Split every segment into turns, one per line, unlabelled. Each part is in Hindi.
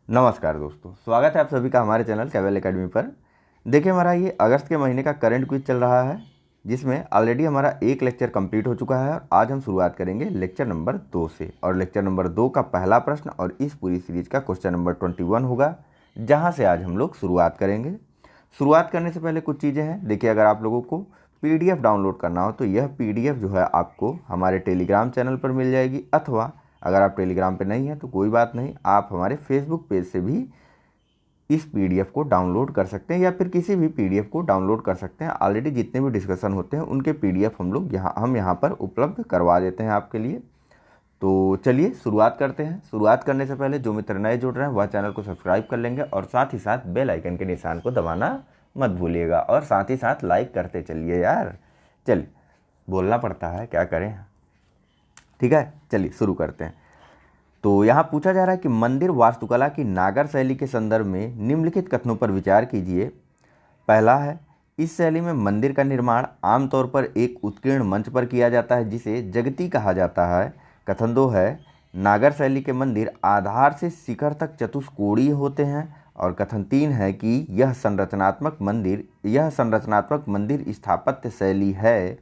नमस्कार दोस्तों, स्वागत है आप सभी का हमारे चैनल कैवेल एकेडमी पर। देखिए, हमारा ये अगस्त के महीने का करंट क्विज चल रहा है, जिसमें ऑलरेडी हमारा एक लेक्चर कंप्लीट हो चुका है और आज हम शुरुआत करेंगे लेक्चर नंबर 2 से। और लेक्चर नंबर 2 का पहला प्रश्न और इस पूरी सीरीज का क्वेश्चन नंबर 21 होगा, जहाँ से आज हम लोग शुरुआत करेंगे। शुरुआत करने से पहले कुछ चीज़ें हैं। देखिए, अगर आप लोगों को PDF डाउनलोड करना हो तो यह PDF जो है आपको हमारे टेलीग्राम चैनल पर मिल जाएगी, अथवा अगर आप टेलीग्राम पे नहीं हैं तो कोई बात नहीं, आप हमारे फेसबुक पेज से भी इस PDF को डाउनलोड कर सकते हैं या फिर किसी भी PDF को डाउनलोड कर सकते हैं। ऑलरेडी जितने भी डिस्कशन होते हैं उनके PDF हम यहाँ पर उपलब्ध करवा देते हैं आपके लिए। तो चलिए शुरुआत करते हैं। शुरुआत करने से पहले जो मित्र नए जुड़ रहे हैं वह चैनल को सब्सक्राइब कर लेंगे और साथ ही साथ बेल आइकन के निशान को दबाना मत भूलिएगा और साथ ही साथ लाइक करते चलिए यार। चलिए, बोलना पड़ता है, क्या करें। ठीक है, चलिए शुरू करते हैं। तो यहाँ पूछा जा रहा है कि मंदिर वास्तुकला की नागर शैली के संदर्भ में निम्नलिखित कथनों पर विचार कीजिए। पहला है, इस शैली में मंदिर का निर्माण आमतौर पर एक उत्कीर्ण मंच पर किया जाता है जिसे जगती कहा जाता है। कथन 2 है, नागर शैली के मंदिर आधार से शिखर तक चतुष्कोणीय होते हैं। और कथन 3 है कि यह संरचनात्मक मंदिर स्थापत्य शैली है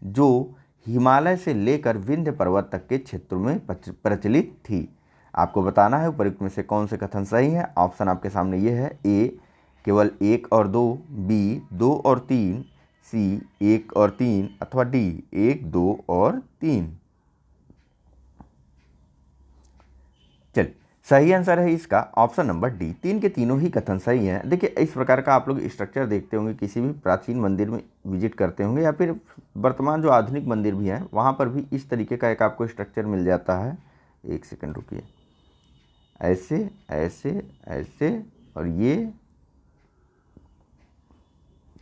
जो हिमालय से लेकर विंध्य पर्वत तक के क्षेत्रों में प्रचलित थी। आपको बताना है उपयुक्त में से कौन से कथन सही है। ऑप्शन आपके सामने ये है: ए केवल 1 और 2, बी 2 और 3, सी 1 और 3, अथवा डी 1, 2 और 3। चलिए, सही आंसर है इसका ऑप्शन नंबर डी। 3 के तीनों ही कथन सही हैं। देखिए, इस प्रकार का आप लोग स्ट्रक्चर देखते होंगे, किसी भी प्राचीन मंदिर में विजिट करते होंगे या फिर वर्तमान जो आधुनिक मंदिर भी हैं वहाँ पर भी इस तरीके का एक आपको स्ट्रक्चर मिल जाता है। एक सेकंड रुकिए, ऐसे ऐसे ऐसे और ये,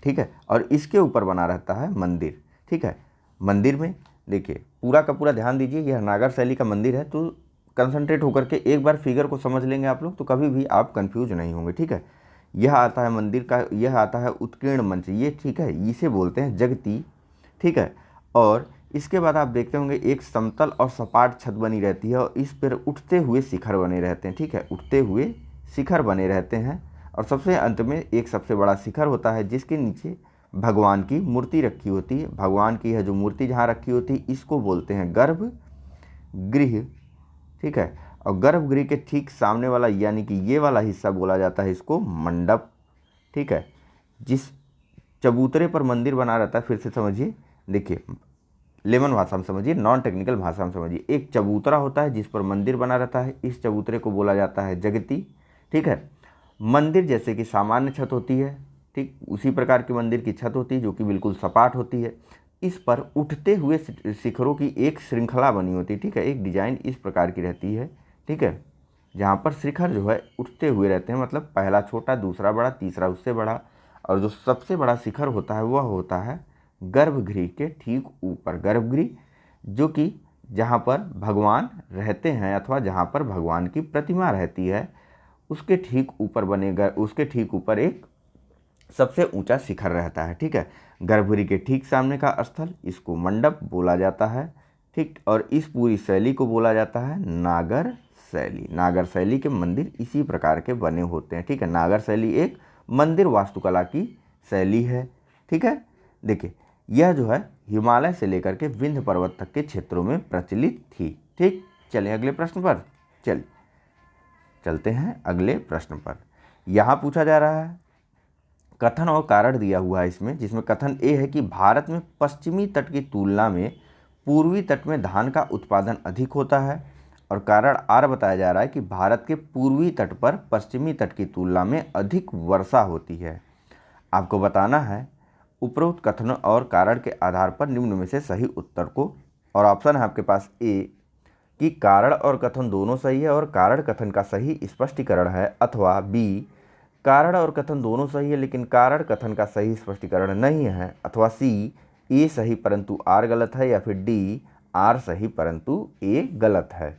ठीक है, और इसके ऊपर बना रहता है मंदिर। ठीक है, मंदिर में देखिए पूरा का पूरा ध्यान दीजिए, यह नागर शैली का मंदिर है। तो कंसंट्रेट होकर के एक बार फिगर को समझ लेंगे आप लोग तो कभी भी आप कंफ्यूज नहीं होंगे। ठीक है, यह आता है मंदिर का, यह आता है उत्कीर्ण मंच, ये ठीक है, इसे बोलते हैं जगती। ठीक है, और इसके बाद आप देखते होंगे एक समतल और सपाट छत बनी रहती है और इस पर उठते हुए शिखर बने रहते हैं। ठीक है, उठते हुए शिखर बने रहते हैं और सबसे अंत में एक सबसे बड़ा शिखर होता है जिसके नीचे भगवान की मूर्ति रखी होती है। भगवान की यह जो मूर्ति जहाँ रखी होती है इसको बोलते हैं गर्भगृह। ठीक है, और गर्भगृह के ठीक सामने वाला यानी कि ये वाला हिस्सा बोला जाता है इसको मंडप। ठीक है, जिस चबूतरे पर मंदिर बना रहता है, फिर से समझिए, देखिए लेमन भाषा में समझिए, नॉन टेक्निकल भाषा में समझिए। एक चबूतरा होता है जिस पर मंदिर बना रहता है, इस चबूतरे को बोला जाता है जगती। ठीक है, मंदिर जैसे कि सामान्य छत होती है, ठीक उसी प्रकार की मंदिर की छत होती है जो कि बिल्कुल सपाट होती है। इस पर उठते हुए शिखरों की एक श्रृंखला बनी होती है। ठीक है, एक डिजाइन इस प्रकार की रहती है। ठीक है, जहाँ पर शिखर जो है उठते हुए रहते हैं, मतलब पहला छोटा, दूसरा बड़ा, तीसरा उससे बड़ा, और जो सबसे बड़ा शिखर होता है वह होता है गर्भगृह के ठीक ऊपर। गर्भगृह जो कि जहाँ पर भगवान रहते हैं अथवा जहाँ पर भगवान की प्रतिमा रहती है उसके ठीक ऊपर बनेगा, उसके ठीक ऊपर एक सबसे ऊंचा शिखर रहता है। ठीक है, गर्भगृह के ठीक सामने का स्थल इसको मंडप बोला जाता है। ठीक, और इस पूरी शैली को बोला जाता है नागर शैली। नागर शैली के मंदिर इसी प्रकार के बने होते हैं। ठीक है, नागर शैली एक मंदिर वास्तुकला की शैली है। ठीक है, देखिए यह जो है हिमालय से लेकर के विंध्य पर्वत तक के क्षेत्रों में प्रचलित थी। ठीक, चलिए अगले प्रश्न पर चलते हैं। अगले प्रश्न पर यहाँ पूछा जा रहा है, कथन और कारण दिया हुआ है इसमें, जिसमें कथन ए है कि भारत में पश्चिमी तट की तुलना में पूर्वी तट में धान का उत्पादन अधिक होता है। और कारण आर बताया जा रहा है कि भारत के पूर्वी तट पर पश्चिमी तट की तुलना में अधिक वर्षा होती है। आपको बताना है उपरोक्त कथन और कारण के आधार पर निम्न में से सही उत्तर को। और ऑप्शन है आपके पास ए कि कारण और कथन दोनों सही है और कारण कथन का सही स्पष्टीकरण है, अथवा बी कारण और कथन दोनों सही है लेकिन कारण कथन का सही स्पष्टीकरण नहीं है, अथवा सी ए सही परंतु आर गलत है, या फिर डी आर सही परंतु ए गलत है।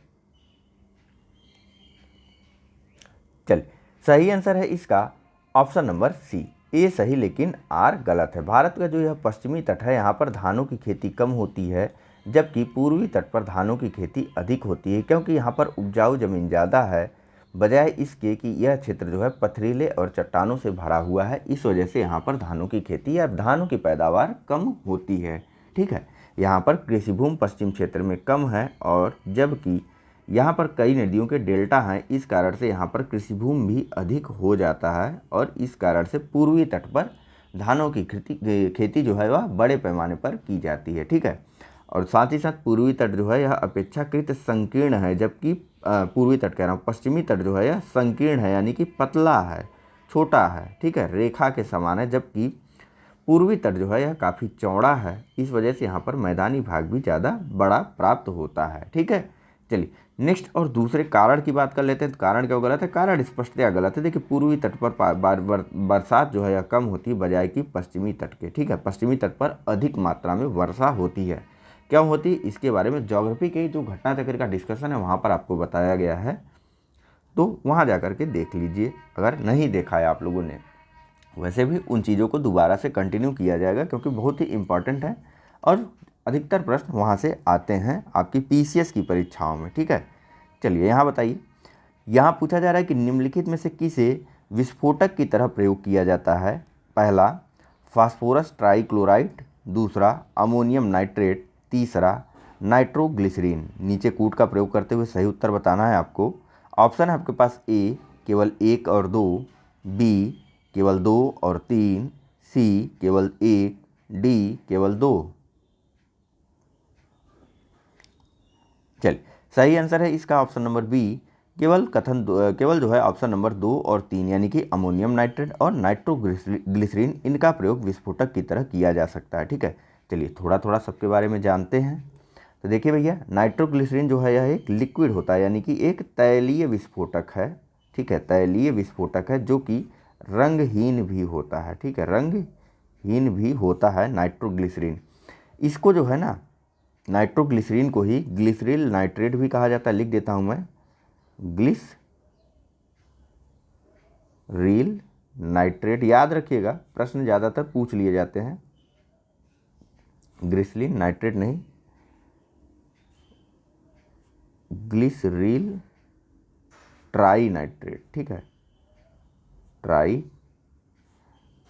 चलिए, सही आंसर है इसका ऑप्शन नंबर सी, ए सही लेकिन आर गलत है। भारत का जो यह पश्चिमी तट है यहाँ पर धानों की खेती कम होती है, जबकि पूर्वी तट पर धानों की खेती अधिक होती है, क्योंकि यहाँ पर उपजाऊ जमीन ज़्यादा है। बजाय इसके कि यह क्षेत्र जो है पथरीले और चट्टानों से भरा हुआ है, इस वजह से यहाँ पर धानों की खेती या धानों की पैदावार कम होती है। ठीक है, यहाँ पर कृषि भूमि पश्चिम क्षेत्र में कम है, और जबकि यहाँ पर कई नदियों के डेल्टा हैं, इस कारण से यहाँ पर कृषि भूमि भी अधिक हो जाता है, और इस कारण से पूर्वी तट पर धानों की खेती जो है वह बड़े पैमाने पर की जाती है। ठीक है, और साथ ही साथ पूर्वी तट जो है यह अपेक्षाकृत संकीर्ण है, जबकि पूर्वी तट कह रहा हूँ, पश्चिमी तट जो है यह संकीर्ण है, यानी कि पतला है, छोटा है। ठीक है, रेखा के समान है, जबकि पूर्वी तट जो है यह काफ़ी चौड़ा है, इस वजह से यहाँ पर मैदानी भाग भी ज़्यादा बड़ा प्राप्त होता है। ठीक है, चलिए नेक्स्ट और दूसरे कारण की बात कर लेते हैं। तो कारण क्यों गलत है? कारण स्पष्टतया गलत है। देखिए, पूर्वी तट पर बरसात जो है यह कम होती है बजाय कि पश्चिमी तट के। ठीक है, पश्चिमी तट पर अधिक मात्रा में वर्षा होती है। क्यों होती है, इसके बारे में ज्योग्राफी के जो घटना चक्र का डिस्कशन है वहाँ पर आपको बताया गया है, तो वहाँ जा कर के देख लीजिए अगर नहीं देखा है आप लोगों ने। वैसे भी उन चीज़ों को दोबारा से कंटिन्यू किया जाएगा, क्योंकि बहुत ही इम्पॉर्टेंट है और अधिकतर प्रश्न वहाँ से आते हैं आपकी पीसीएस की परीक्षाओं में। ठीक है, चलिए यहाँ बताइए। यहाँ पूछा जा रहा है कि निम्नलिखित में से किसे विस्फोटक की तरह प्रयोग किया जाता है? पहला फास्फोरस ट्राइक्लोराइड, दूसरा अमोनियम नाइट्रेट, तीसरा नाइट्रोग्लिसरीन। नीचे कूट का प्रयोग करते हुए सही उत्तर बताना है आपको। ऑप्शन है आपके पास ए केवल 1 और 2, बी केवल 2 और 3, सी केवल 1, डी केवल 2। चलिए, सही आंसर है इसका ऑप्शन नंबर बी, केवल जो है ऑप्शन नंबर 2 और 3, यानी कि अमोनियम नाइट्रेट और नाइट्रोग्लिसरीन, इनका प्रयोग विस्फोटक की तरह किया जा सकता है। ठीक है, चलिए थोड़ा थोड़ा सबके बारे में जानते हैं। तो देखिए भैया, नाइट्रोग्लिसरीन जो है यह एक लिक्विड होता है, यानी कि एक तैलीय विस्फोटक है। ठीक है, तैलीय विस्फोटक है जो कि रंगहीन भी होता है। ठीक है, रंगहीन भी होता है नाइट्रोग्लिसरीन। इसको जो है ना, नाइट्रोग्लिसरीन को ही ग्लिसरील नाइट्रेट भी कहा जाता है। लिख देता हूँ मैं, ग्लिसरील नाइट्रेट। याद रखिएगा, प्रश्न ज़्यादातर पूछ लिए जाते हैं। ग्लिसरील नाइट्रेट नहीं, ग्लिसरील ट्राई नाइट्रेट। ठीक है, ट्राई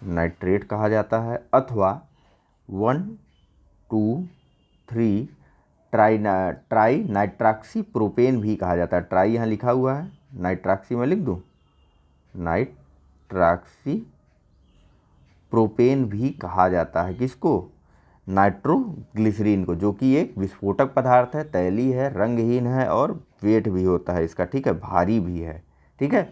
नाइट्रेट कहा जाता है, अथवा 1, 2, 3 ट्राई नाइट्रॉक्सी प्रोपेन भी कहा जाता है। ट्राई यहाँ लिखा हुआ है, नाइट्रॉक्सी मैं लिख दूँ, नाइट्रॉक्सी प्रोपेन भी कहा जाता है। किसको? नाइट्रोग्लिसरीन को, जो कि एक विस्फोटक पदार्थ है, तैलीय है, रंगहीन है और वेट भी होता है इसका। ठीक है, भारी भी है। ठीक है,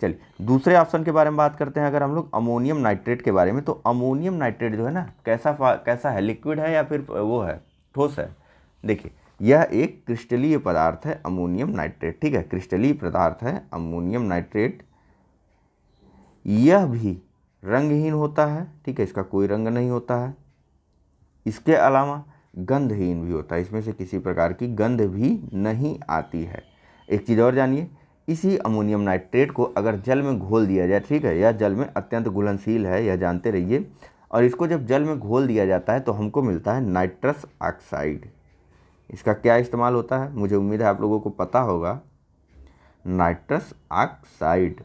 चलिए दूसरे ऑप्शन के बारे में बात करते हैं। अगर हम लोग अमोनियम नाइट्रेट के बारे में, तो अमोनियम नाइट्रेट जो है ना, कैसा है, लिक्विड है या फिर वो है, ठोस है? देखिए, यह एक क्रिस्टलीय पदार्थ है अमोनियम नाइट्रेट। ठीक है, क्रिस्टलीय पदार्थ है अमोनियम नाइट्रेट। यह भी रंगहीन होता है। ठीक है, इसका कोई रंग नहीं होता है। इसके अलावा गंधहीन भी होता है, इसमें से किसी प्रकार की गंध भी नहीं आती है। एक चीज़ और जानिए, इसी अमोनियम नाइट्रेट को अगर जल में घोल दिया जाए, ठीक है, यह जल में अत्यंत घुलनशील है, यह जानते रहिए, और इसको जब जल में घोल दिया जाता है तो हमको मिलता है नाइट्रस ऑक्साइड। इसका क्या इस्तेमाल होता है, मुझे उम्मीद है आप लोगों को पता होगा। नाइट्रस ऑक्साइड,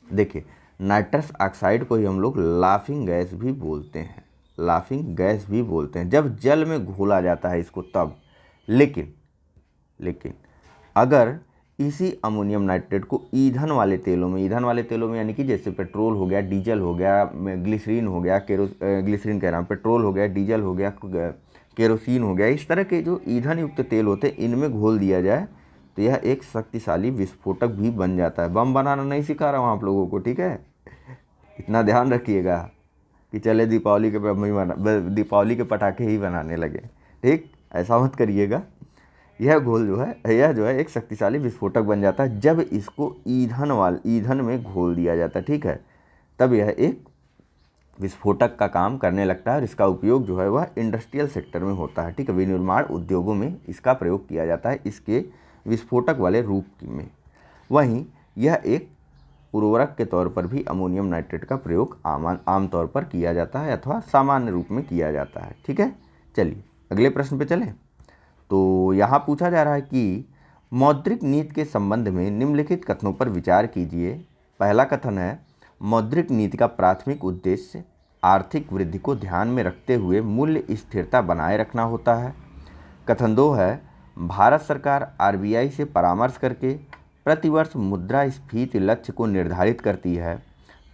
देखिए नाइट्रस ऑक्साइड को ही हम लोग लाफिंग गैस भी बोलते हैं, लाफिंग गैस भी बोलते हैं जब जल में घोला जाता है इसको तब। लेकिन अगर इसी अमोनियम नाइट्रेट को ईंधन वाले तेलों में यानी कि जैसे पेट्रोल हो गया, डीजल हो गया, ग्लिसरीन हो गया, ग्लिसरीन कह रहा हूँ, पेट्रोल हो गया, डीजल हो गया, केरोसिन हो गया, इस तरह के जो ईंधन युक्त तेल होते हैं, इनमें घोल दिया जाए तो यह एक शक्तिशाली विस्फोटक भी बन जाता है। बम बनाना नहीं सिखा रहा हूँ आप लोगों को, ठीक है, इतना ध्यान रखिएगा कि चले दीपावली के पटाखे ही बनाने लगे, ठीक, ऐसा मत करिएगा। यह जो है एक शक्तिशाली विस्फोटक बन जाता है जब इसको ईंधन में घोल दिया जाता है, ठीक है, तब यह एक विस्फोटक का काम करने लगता है और इसका उपयोग जो है वह इंडस्ट्रियल सेक्टर में होता है, ठीक है, विनिर्माण उद्योगों में इसका प्रयोग किया जाता है इसके विस्फोटक वाले रूप में। वहीं यह एक उर्वरक के तौर पर भी अमोनियम नाइट्रेट का प्रयोग आमतौर पर किया जाता है अथवा सामान्य रूप में किया जाता है, ठीक है। चलिए अगले प्रश्न पे चलें। तो यहाँ पूछा जा रहा है कि मौद्रिक नीति के संबंध में निम्नलिखित कथनों पर विचार कीजिए। पहला कथन है, मौद्रिक नीति का प्राथमिक उद्देश्य आर्थिक वृद्धि को ध्यान में रखते हुए मूल्य स्थिरता बनाए रखना होता है। कथन 2 है, भारत सरकार आरबीआई से परामर्श करके प्रतिवर्ष मुद्रास्फीति लक्ष्य को निर्धारित करती है।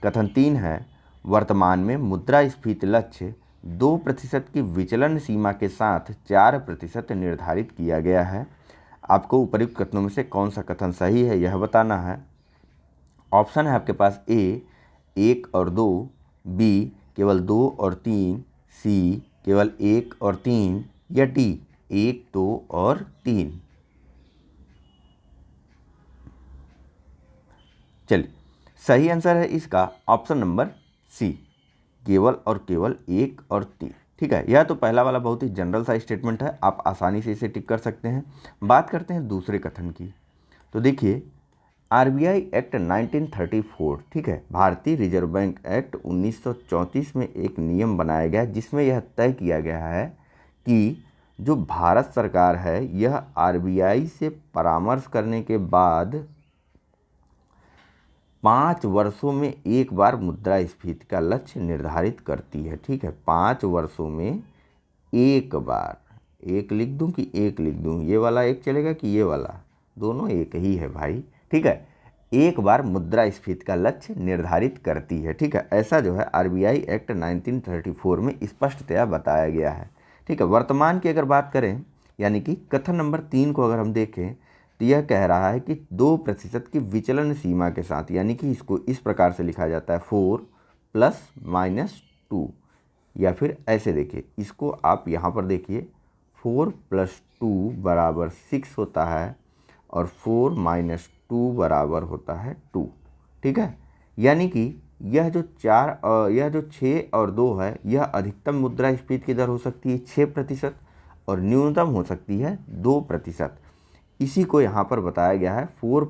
कथन 3 है, वर्तमान में मुद्रास्फीति लक्ष्य 2% की विचलन सीमा के साथ 4% निर्धारित किया गया है। आपको उपर्युक्त कथनों में से कौन सा कथन सही है यह बताना है। ऑप्शन है आपके पास ए 1 और 2, बी केवल 2 और 3, सी केवल 1 और 3 या डी 1, 2 और 3। चलिए, सही आंसर है इसका ऑप्शन नंबर सी, केवल और केवल 1 और 3। ठीक है, यह तो पहला वाला बहुत ही जनरल सा स्टेटमेंट है, आप आसानी से इसे टिक कर सकते हैं। बात करते हैं दूसरे कथन की। तो देखिए, आरबीआई एक्ट 1934, ठीक है, भारतीय रिजर्व बैंक एक्ट 1934 में एक नियम बनाया गया जिसमें यह तय किया गया है कि जो भारत सरकार है यह आरबीआई से परामर्श करने के बाद 5 वर्षों में एक बार मुद्रास्फीति का लक्ष्य निर्धारित करती है। ठीक है, 5 वर्षों में एक बार, एक लिख दूं कि एक लिख दूं, ये वाला एक चलेगा कि ये वाला, दोनों एक ही है भाई। ठीक है, एक बार मुद्रास्फीति का लक्ष्य निर्धारित करती है। ठीक है, ऐसा जो है आरबीआई एक्ट 1934 में स्पष्टतया बताया गया है। ठीक है, वर्तमान की अगर बात करें, यानी कि कथन नंबर 3 को अगर हम देखें तो यह कह रहा है कि 2% की विचलन सीमा के साथ, यानी कि इसको इस प्रकार से लिखा जाता है 4 ± 2, या फिर ऐसे देखिए, इसको आप यहाँ पर देखिए 4 + 2 = 6 होता है और 4 - 2 बराबर होता है 2। ठीक है, यानी कि यह जो 6 और 2 है, यह अधिकतम मुद्रास्फीति की दर हो सकती है 6% और न्यूनतम हो सकती है 2%। इसी को यहाँ पर बताया गया है 4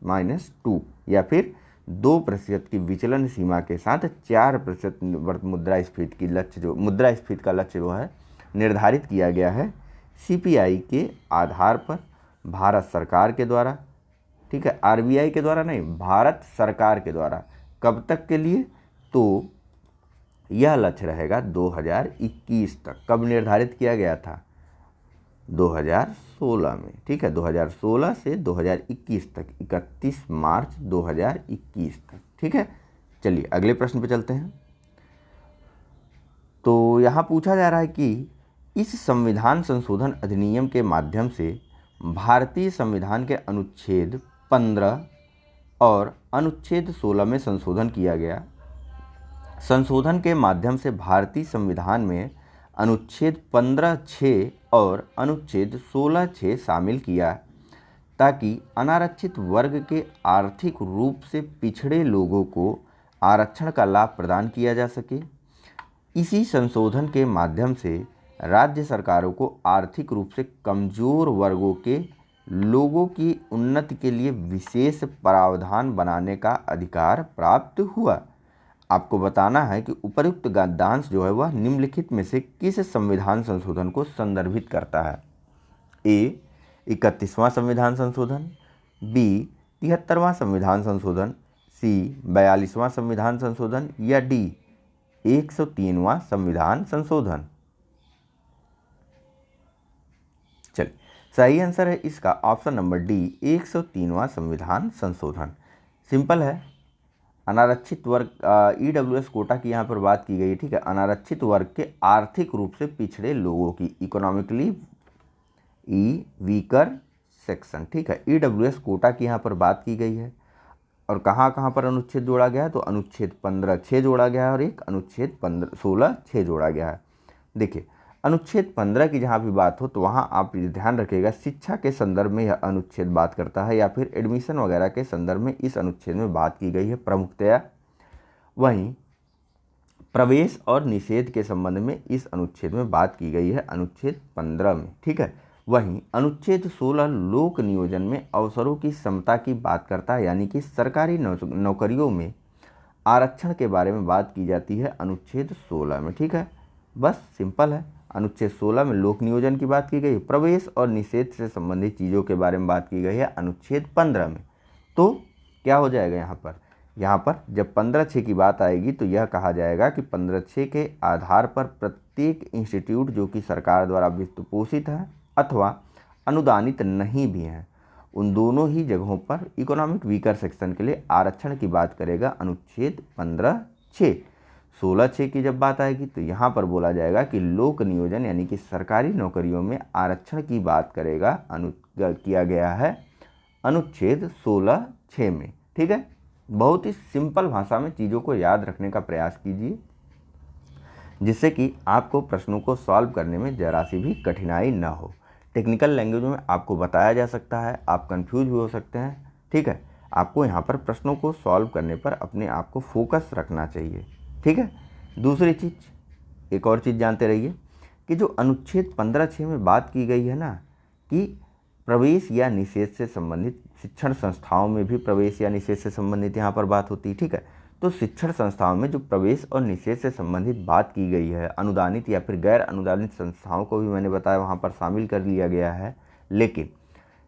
± 2, या फिर 2% की विचलन सीमा के साथ 4% मुद्रास्फीति का लक्ष्य जो है निर्धारित किया गया है सीपीआई के आधार पर भारत सरकार के द्वारा। ठीक है, आरबीआई के द्वारा नहीं, भारत सरकार के द्वारा। कब तक के लिए? तो यह लक्ष्य रहेगा 2021 तक। कब निर्धारित किया गया था? 2016 में। ठीक है, 2016 से 2021 तक, 31 मार्च 2021 तक। ठीक है, चलिए अगले प्रश्न पे चलते हैं। तो यहाँ पूछा जा रहा है कि इस संविधान संशोधन अधिनियम के माध्यम से भारतीय संविधान के अनुच्छेद 15 और अनुच्छेद 16 में संशोधन किया गया। संशोधन के माध्यम से भारतीय संविधान में अनुच्छेद 15(6) और अनुच्छेद 16(6) शामिल किया ताकि अनारक्षित वर्ग के आर्थिक रूप से पिछड़े लोगों को आरक्षण का लाभ प्रदान किया जा सके। इसी संशोधन के माध्यम से राज्य सरकारों को आर्थिक रूप से कमजोर वर्गों के लोगों की उन्नति के लिए विशेष प्रावधान बनाने का अधिकार प्राप्त हुआ। आपको बताना है कि उपर्युक्त गद्यांश जो है वह निम्नलिखित में से किस संविधान संशोधन को संदर्भित करता है? ए 31वां संविधान संशोधन, बी 73वां संविधान संशोधन, सी 42वां संविधान संशोधन या डी 103वां संविधान संशोधन। चलिए, सही आंसर है इसका ऑप्शन नंबर डी 103वां संविधान संशोधन। सिंपल है, अनारक्षित वर्ग ईडब्ल्यूएस कोटा की यहाँ पर बात की गई है। ठीक है, अनारक्षित वर्ग के आर्थिक रूप से पिछड़े लोगों की, इकोनॉमिकली वीकर सेक्शन। ठीक है, ईडब्ल्यूएस कोटा की यहाँ पर बात की गई है। और कहाँ कहाँ पर अनुच्छेद जोड़ा गया है? तो अनुच्छेद 15(6) जोड़ा गया है और एक अनुच्छेद 16(6) जोड़ा गया है। देखिए, अनुच्छेद 15 की जहाँ भी बात हो तो वहाँ आप ध्यान रखिएगा, शिक्षा के संदर्भ में यह अनुच्छेद बात करता है या फिर एडमिशन वगैरह के संदर्भ में इस अनुच्छेद में बात की गई है प्रमुखतया। वहीं प्रवेश और निषेध के संबंध में इस अनुच्छेद में बात की गई है अनुच्छेद 15 में। ठीक है, वहीं अनुच्छेद 16 लोक नियोजन में अवसरों की समता की बात करता है, यानी कि सरकारी नौकरियों में आरक्षण के बारे में बात की जाती है अनुच्छेद 16 में। ठीक है, बस सिंपल है, अनुच्छेद 16 में लोक नियोजन की बात की गई, प्रवेश और निषेध से संबंधित चीज़ों के बारे में बात की गई है अनुच्छेद 15 में। तो क्या हो जाएगा यहाँ पर जब 15(6) की बात आएगी तो यह कहा जाएगा कि 15(6) के आधार पर प्रत्येक इंस्टीट्यूट जो कि सरकार द्वारा वित्त पोषित है अथवा अनुदानित नहीं भी हैं, उन दोनों ही जगहों पर इकोनॉमिक वीकर सेक्शन के लिए आरक्षण की बात करेगा अनुच्छेद 15(6). 16(6) की जब बात आएगी तो यहाँ पर बोला जाएगा कि लोक नियोजन यानी कि सरकारी नौकरियों में आरक्षण की बात करेगा किया गया है अनुच्छेद 16(6) में। ठीक है, बहुत ही सिंपल भाषा में चीज़ों को याद रखने का प्रयास कीजिए जिससे कि आपको प्रश्नों को सॉल्व करने में जरा सी भी कठिनाई ना हो। टेक्निकल लैंग्वेज में आपको बताया जा सकता है, आप कंफ्यूज भी हो सकते हैं। ठीक है, आपको यहाँ पर प्रश्नों को सॉल्व करने पर अपने आप को फोकस रखना चाहिए। ठीक है, दूसरी चीज़, एक और चीज़ जानते रहिए कि जो अनुच्छेद 15(6) में बात की गई है ना कि प्रवेश या निषेध से संबंधित शिक्षण संस्थाओं में भी प्रवेश या निषेध से संबंधित यहाँ पर बात होती है। ठीक है, तो शिक्षण संस्थाओं में जो प्रवेश और निषेध से संबंधित बात की गई है, अनुदानित या फिर गैर अनुदानित संस्थाओं को भी मैंने बताया वहाँ पर शामिल कर लिया गया है। लेकिन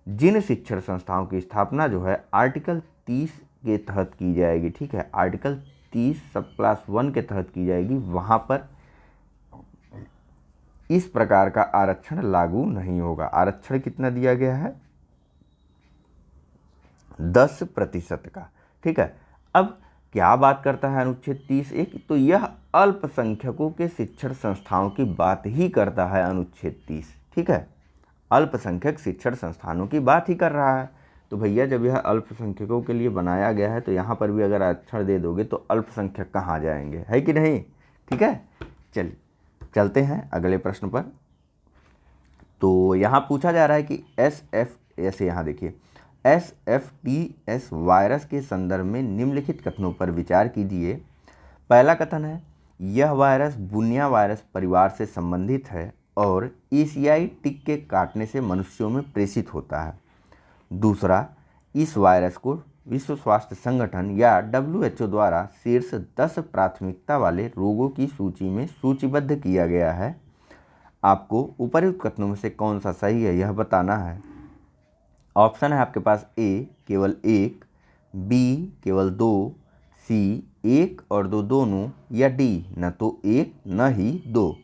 जिन शिक्षण संस्थाओं की स्थापना जो है आर्टिकल 30 के तहत की जाएगी, ठीक है, आर्टिकल 30 सब क्लास 1 के तहत की जाएगी, वहाँ पर इस प्रकार का आरक्षण लागू नहीं होगा। आरक्षण कितना दिया गया है? 10% का। ठीक है, अब क्या बात करता है अनुच्छेद 30(1)? तो यह अल्पसंख्यकों के शिक्षण संस्थाओं की बात ही करता है अनुच्छेद 30। ठीक है, अल्पसंख्यक शिक्षण संस्थानों की बात ही कर रहा है। तो भैया जब यह अल्पसंख्यकों के लिए बनाया गया है तो यहाँ पर भी अगर आरक्षण दे दोगे तो अल्पसंख्यक कहाँ जाएंगे, है कि नहीं? ठीक है, चलिए चलते हैं अगले प्रश्न पर। तो यहाँ पूछा जा रहा है कि ऐसे यहाँ देखिए SFTS वायरस के संदर्भ में निम्नलिखित कथनों पर विचार कीजिए। पहला कथन है यह वायरस बुनिया वायरस परिवार से संबंधित है और एशियाई टिक के काटने से मनुष्यों में प्रेषित होता है। दूसरा, इस वायरस को विश्व स्वास्थ्य संगठन या WHO द्वारा शीर्ष 10 प्राथमिकता वाले रोगों की सूची में सूचीबद्ध किया गया है। आपको उपर्युक्त कथनों में से कौन सा सही है यह बताना है। ऑप्शन है आपके पास A केवल 1, B केवल 2, C 1 और 2 दोनों, या D न तो 1 न ही 2।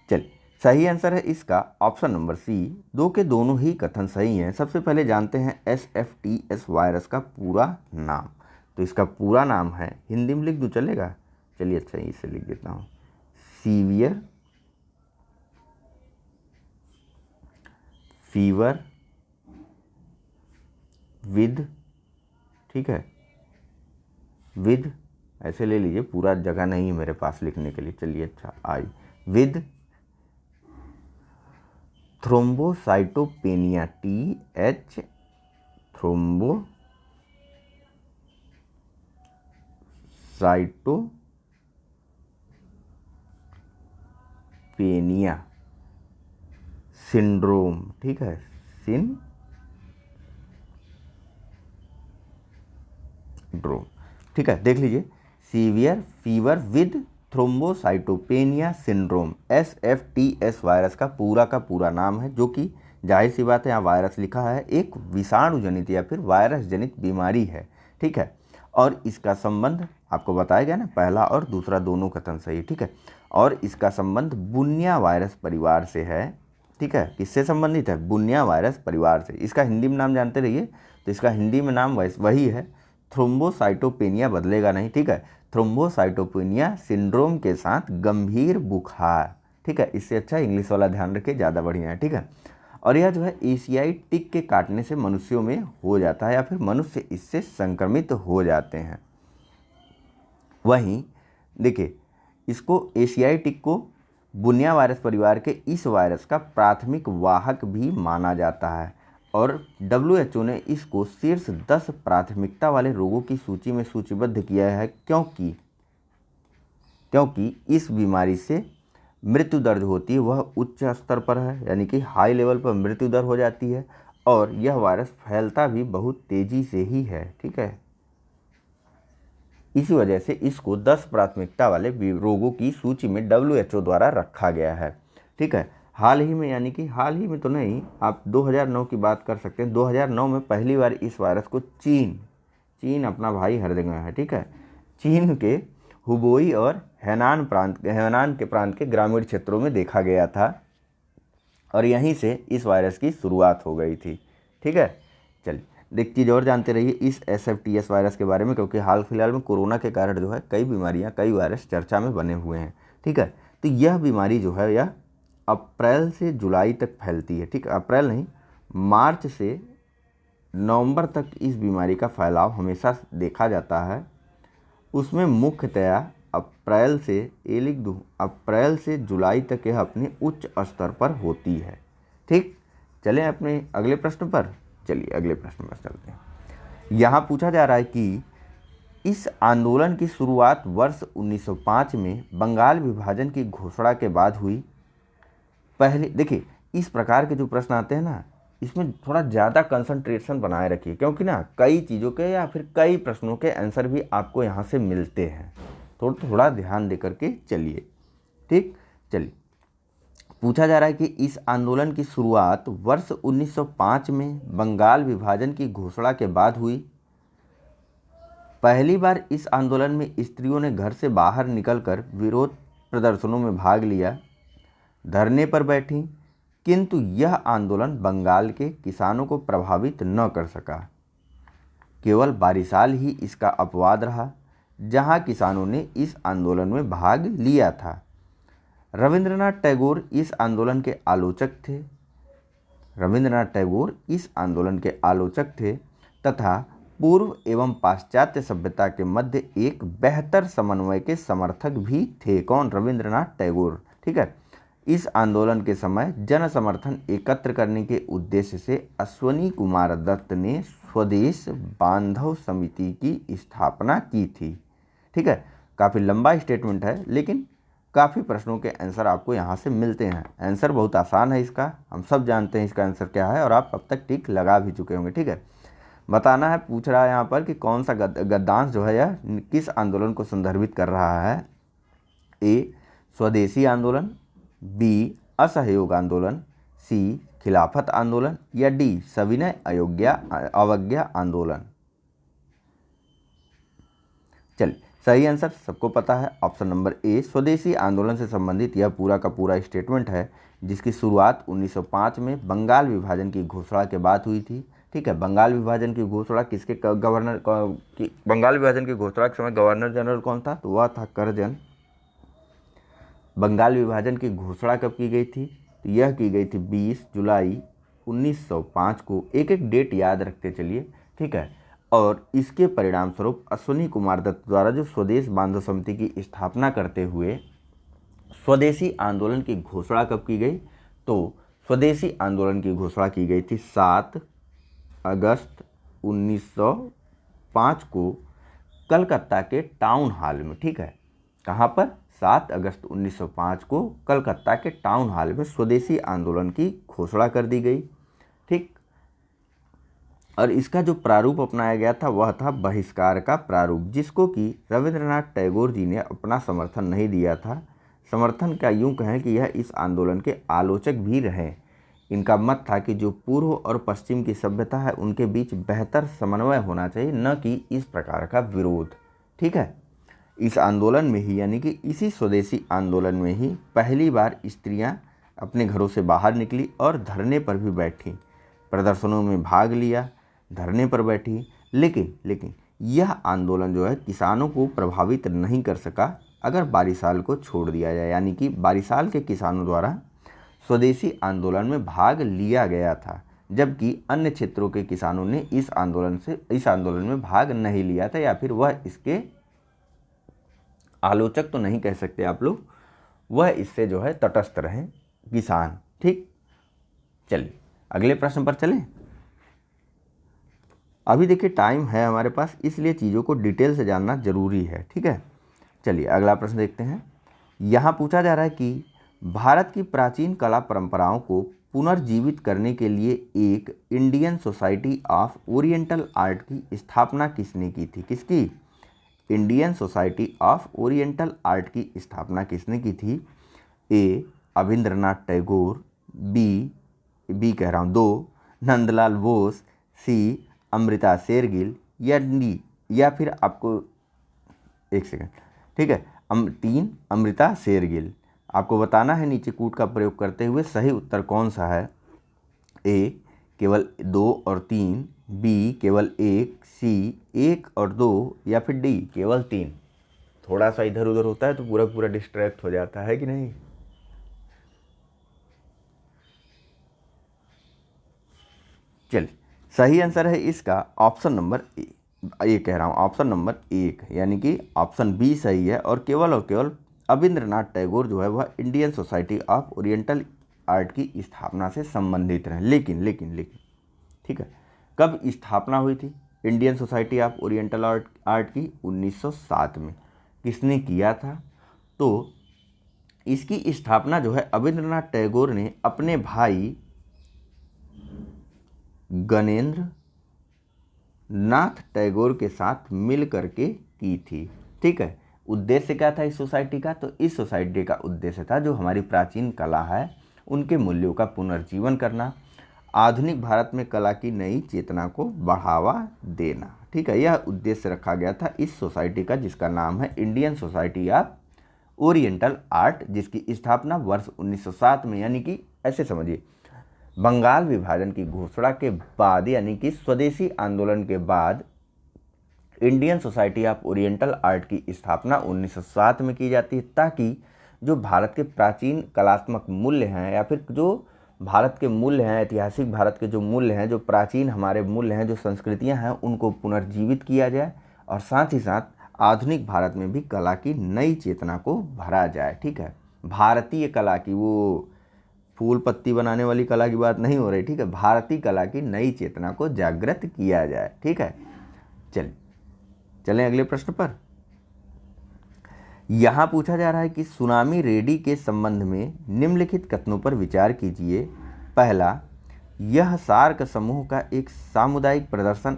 चलिए, सही आंसर है इसका ऑप्शन नंबर C, 2 के दोनों ही कथन सही हैं। सबसे पहले जानते हैं SFTS वायरस का पूरा नाम। तो इसका पूरा नाम है, हिंदी में लिख दूँ चलेगा? चलिए अच्छा इसे लिख देता हूँ, सीवियर फीवर विद, ठीक है, विद ऐसे ले लीजिए, पूरा जगह नहीं है मेरे पास लिखने के लिए। चलिए अच्छा, I with thrombocytopenia, TH thrombocytopenia syndrome. ठीक है, सिंड्रोम। ठीक है, देख लीजिए, severe fever with thrombocytopenia syndrome SFTS virus का पूरा नाम है, जो कि जाहिर सी बात है यहाँ वायरस लिखा है, एक विषाणु जनित या फिर वायरस जनित बीमारी है। ठीक है, और इसका संबंध आपको बताया गया ना, पहला और दूसरा दोनों कथन सही। ठीक है, और इसका संबंध बुनिया वायरस परिवार से है। ठीक है, किससे संबंधित है? बुनिया वायरस परिवार से। इसका हिंदी में नाम जानते रहिए, तो इसका हिंदी में नाम वही है, थ्रोम्बोसाइटोपेनिया, बदलेगा नहीं। ठीक है, थ्रोम्बोसाइटोपेनिया सिंड्रोम के साथ गंभीर बुखार। ठीक है, इससे अच्छा इंग्लिश वाला ध्यान रखिए, ज़्यादा बढ़िया है। ठीक है, और यह जो है एशियाई टिक के काटने से मनुष्यों में हो जाता है या फिर मनुष्य इससे संक्रमित हो जाते हैं। वहीं देखिए, इसको एशियाई टिक को बुनिया वायरस परिवार के इस वायरस का प्राथमिक वाहक भी माना जाता है और WHO ने इसको शीर्ष 10 प्राथमिकता वाले रोगों की सूची में सूचीबद्ध किया है, क्योंकि इस बीमारी से मृत्यु दर जो होती है वह उच्च स्तर पर है, यानी कि हाई लेवल पर मृत्यु दर हो जाती है, और यह वायरस फैलता भी बहुत तेज़ी से ही है। ठीक है, इसी वजह से इसको 10 प्राथमिकता वाले रोगों की सूची में WHO द्वारा रखा गया है। ठीक है, हाल ही में, यानी कि हाल ही में तो नहीं, आप 2009 की बात कर सकते हैं। 2009 में पहली बार इस वायरस को चीन अपना भाई हर जगह है, ठीक है, चीन के हुबेई और हेनान के प्रांत के ग्रामीण क्षेत्रों में देखा गया था और यहीं से इस वायरस की शुरुआत हो गई थी। ठीक है, चलिए एक चीज़ और जानते रहिए इस SFTS वायरस के बारे में, क्योंकि हाल फिलहाल में कोरोना के कारण जो है कई बीमारियां, कई वायरस चर्चा में बने हुए हैं। ठीक है, तो यह बीमारी जो है यह अप्रैल से जुलाई तक फैलती है। ठीक है, अप्रैल नहीं, मार्च से नवंबर तक इस बीमारी का फैलाव हमेशा देखा जाता है। उसमें मुख्यतया अप्रैल से, ये लिख दूँ, अप्रैल से जुलाई तक यह अपने उच्च स्तर पर होती है। ठीक, चलें अपने अगले प्रश्न पर। चलिए अगले प्रश्न पर चलते हैं। यहाँ पूछा जा रहा है कि इस आंदोलन की शुरुआत वर्ष 1905 में बंगाल विभाजन की घोषणा के बाद हुई। पहले देखिए, इस प्रकार के जो प्रश्न आते हैं ना, इसमें थोड़ा ज़्यादा कंसंट्रेशन बनाए रखिए, क्योंकि ना कई चीज़ों के या फिर कई प्रश्नों के आंसर भी आपको यहाँ से मिलते हैं। थोड़ा ध्यान दे करके चलिए। ठीक, चलिए पूछा जा रहा है कि इस आंदोलन की शुरुआत वर्ष 1905 में बंगाल विभाजन की घोषणा के बाद हुई। पहली बार इस आंदोलन में स्त्रियों ने घर से बाहर निकलकर विरोध प्रदर्शनों में भाग लिया, धरने पर बैठी, किंतु यह आंदोलन बंगाल के किसानों को प्रभावित न कर सका। केवल बारिसाल ही इसका अपवाद रहा, जहां किसानों ने इस आंदोलन में भाग लिया था। रविंद्रनाथ टैगोर इस आंदोलन के आलोचक थे। रविंद्रनाथ टैगोर इस आंदोलन के आलोचक थे तथा पूर्व एवं पाश्चात्य सभ्यता के मध्य एक बेहतर समन्वय के समर्थक भी थे। कौन? रविंद्रनाथ टैगोर। ठीक है, इस आंदोलन के समय जन समर्थन एकत्र करने के उद्देश्य से अश्वनी कुमार दत्त ने स्वदेश बांधव समिति की स्थापना की थी। ठीक है, काफ़ी लंबा स्टेटमेंट है, लेकिन काफ़ी प्रश्नों के आंसर आपको यहाँ से मिलते हैं। आंसर बहुत आसान है इसका, हम सब जानते हैं इसका आंसर क्या है और आप अब तक टिक लगा भी चुके होंगे। ठीक है, बताना है, पूछ रहा है यहाँ पर कि कौन सा गद्यांश जो है यह किस आंदोलन को संदर्भित कर रहा है। ए, स्वदेशी आंदोलन, बी, असहयोग आंदोलन, सी, खिलाफत आंदोलन, या डी, सविनय अवज्ञा आंदोलन। चलिए, सही आंसर सबको पता है, ऑप्शन नंबर ए, स्वदेशी आंदोलन से संबंधित यह पूरा का पूरा स्टेटमेंट है, जिसकी शुरुआत 1905 में बंगाल विभाजन की घोषणा के बाद हुई थी। ठीक है, बंगाल विभाजन की घोषणा किसके बंगाल विभाजन की घोषणा के समय गवर्नर जनरल कौन था? तो वह था करजन। बंगाल विभाजन की घोषणा कब की गई थी? तो यह की गई थी 20 जुलाई 1905 को। एक एक डेट याद रखते चलिए। ठीक है, और इसके परिणाम स्वरूप अश्वनी कुमार दत्त द्वारा जो स्वदेश बांधव समिति की स्थापना करते हुए स्वदेशी आंदोलन की घोषणा कब की गई? तो स्वदेशी आंदोलन की घोषणा की गई थी 7 अगस्त 1905 को कलकत्ता के टाउन हॉल में। ठीक है, कहाँ पर? 7 अगस्त 1905 को कलकत्ता के टाउन हॉल में स्वदेशी आंदोलन की घोषणा कर दी गई। ठीक, और इसका जो प्रारूप अपनाया गया था वह था बहिष्कार का प्रारूप, जिसको कि रविंद्रनाथ टैगोर जी ने अपना समर्थन नहीं दिया था। समर्थन का यूँ कहें कि यह इस आंदोलन के आलोचक भी रहे। इनका मत था कि जो पूर्व और पश्चिम की सभ्यता है उनके बीच बेहतर समन्वय होना चाहिए, न कि इस प्रकार का विरोध। ठीक है, इस आंदोलन में ही, यानी कि इसी स्वदेशी आंदोलन में ही पहली बार स्त्रियां अपने घरों से बाहर निकली और धरने पर भी बैठी, प्रदर्शनों में भाग लिया, धरने पर बैठी। लेकिन यह आंदोलन जो है किसानों को प्रभावित नहीं कर सका अगर बारिसाल को छोड़ दिया जाए, यानी कि बारिसाल के किसानों द्वारा स्वदेशी आंदोलन में भाग लिया गया था, जबकि अन्य क्षेत्रों के किसानों ने इस आंदोलन में भाग नहीं लिया था, या फिर वह इसके आलोचक तो नहीं कह सकते आप लोग, वह इससे जो है तटस्थ रहे किसान। ठीक, चलिए अगले प्रश्न पर चलें। अभी देखिए टाइम है हमारे पास, इसलिए चीज़ों को डिटेल से जानना जरूरी है। ठीक है, चलिए अगला प्रश्न देखते हैं। यहाँ पूछा जा रहा है कि भारत की प्राचीन कला परंपराओं को पुनर्जीवित करने के लिए एक Indian society of oriental art की स्थापना किसने की थी? किसकी? Indian society of oriental art की स्थापना किसने की थी? ए अविंद्रनाथ टैगोर, बी कह रहा हूँ 2 नंदलाल बोस, सी अमृता शेरगिल, या डी, या फिर आपको एक सेकंड, ठीक है, 3 अमृता शेरगिल। आपको बताना है नीचे कूट का प्रयोग करते हुए सही उत्तर कौन सा है। ए केवल 2 और 3, बी केवल 1, सी 1 और 2, या फिर डी केवल 3। थोड़ा सा इधर उधर होता है तो पूरा पूरा डिस्ट्रैक्ट हो जाता है कि नहीं। चलिए, सही आंसर है इसका ऑप्शन नंबर ए कह रहा हूँ, ऑप्शन नंबर 1, यानी कि ऑप्शन बी सही है। और केवल अविंद्रनाथ टैगोर जो है वह Indian society of oriental art की स्थापना से संबंधित रहे। लेकिन ठीक है, कब स्थापना हुई थी Indian society of oriental art की? 1907 में। किसने किया था? तो इसकी स्थापना जो है अविंद्रनाथ टैगोर ने अपने भाई गणेंद्र नाथ टैगोर के साथ मिल करके की थी। ठीक है, उद्देश्य क्या था इस सोसाइटी का? तो इस सोसाइटी का उद्देश्य था जो हमारी प्राचीन कला है उनके मूल्यों का पुनर्जीवन करना, आधुनिक भारत में कला की नई चेतना को बढ़ावा देना। ठीक है, यह उद्देश्य रखा गया था इस सोसाइटी का, जिसका नाम है Indian society of oriental art, जिसकी स्थापना वर्ष 1907 में, यानी कि ऐसे समझिए बंगाल विभाजन की घोषणा के बाद, यानी कि स्वदेशी आंदोलन के बाद Indian society of oriental art की स्थापना 1907 में की जाती है, ताकि जो भारत के प्राचीन कलात्मक मूल्य हैं या फिर जो भारत के मूल्य हैं, ऐतिहासिक भारत के जो मूल्य हैं, जो प्राचीन हमारे मूल्य हैं, जो संस्कृतियां हैं, उनको पुनर्जीवित किया जाए और साथ ही साथ आधुनिक भारत में भी कला की नई चेतना को भरा जाए। ठीक है, भारतीय कला की, वो फूल पत्ती बनाने वाली कला की बात नहीं हो रही। ठीक है, भारतीय कला की नई चेतना को जागृत किया जाए। ठीक है, चलें अगले प्रश्न पर। यहां पूछा जा रहा है कि सुनामी रेड्डी के संबंध में निम्नलिखित कथनों पर विचार कीजिए। पहला, यह सार्क समूह का एक सामुदायिक प्रदर्शन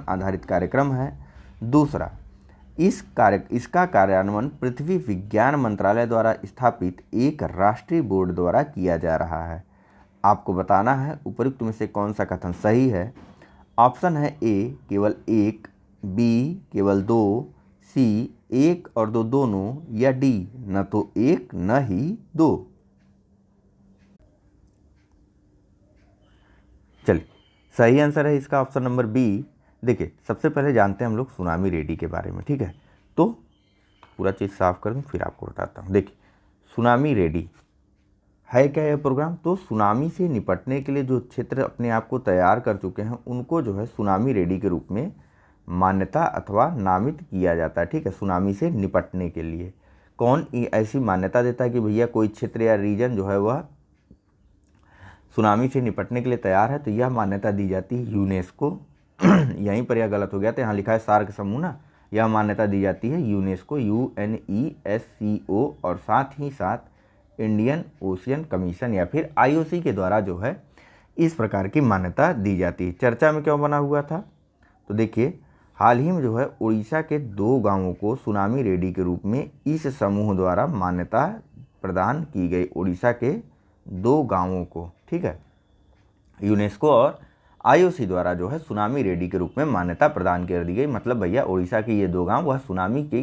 आधारित कार्यक्रम है। दूसरा, इसका कार्यान्वयन पृथ्वी विज्ञान मंत्रालय द्वारा स्थापित एक राष्ट्रीय बोर्ड द्वारा किया जा रहा है। आपको बताना है उपयुक्त में से कौन सा कथन सही है। ऑप्शन है ए केवल 1, बी केवल 2, सी 1 और 2 दोनों, या डी न तो 1 न ही 2। चलिए, सही आंसर है इसका ऑप्शन नंबर बी। देखिए, सबसे पहले जानते हैं हम लोग सुनामी रेड्डी के बारे में। ठीक है, तो पूरा चीज़ साफ कर दूँ फिर आपको बताता हूँ। देखिए, सुनामी रेड्डी है क्या यह प्रोग्राम? तो सुनामी से निपटने के लिए जो क्षेत्र अपने आप को तैयार कर चुके हैं उनको जो है सुनामी रेड्डी के रूप में मान्यता अथवा नामित किया जाता है। ठीक है, सुनामी से निपटने के लिए कौन ऐसी मान्यता देता है कि भैया कोई क्षेत्र या रीजन जो है वह सुनामी से निपटने के लिए तैयार है? तो यह मान्यता दी जाती है यूनेस्को। यहीं पर यह गलत हो गया था, यहाँ लिखा है सार्क समूह ना, यह मान्यता दी जाती है यूनेस्को, UNESCO, और साथ ही साथ इंडियन ओशियन कमीशन या फिर IOC के द्वारा जो है इस प्रकार की मान्यता दी जाती है। चर्चा में क्यों बना हुआ था? तो देखिए, हाल ही में जो है उड़ीसा के 2 गांवों को सुनामी रेड्डी के रूप में इस समूह द्वारा मान्यता प्रदान की गई। उड़ीसा के 2 गांवों को, ठीक है, यूनेस्को और IOC द्वारा जो है सुनामी रेड्डी के रूप में मान्यता प्रदान कर दी गई। मतलब भैया उड़ीसा के ये 2 गांव वह सुनामी की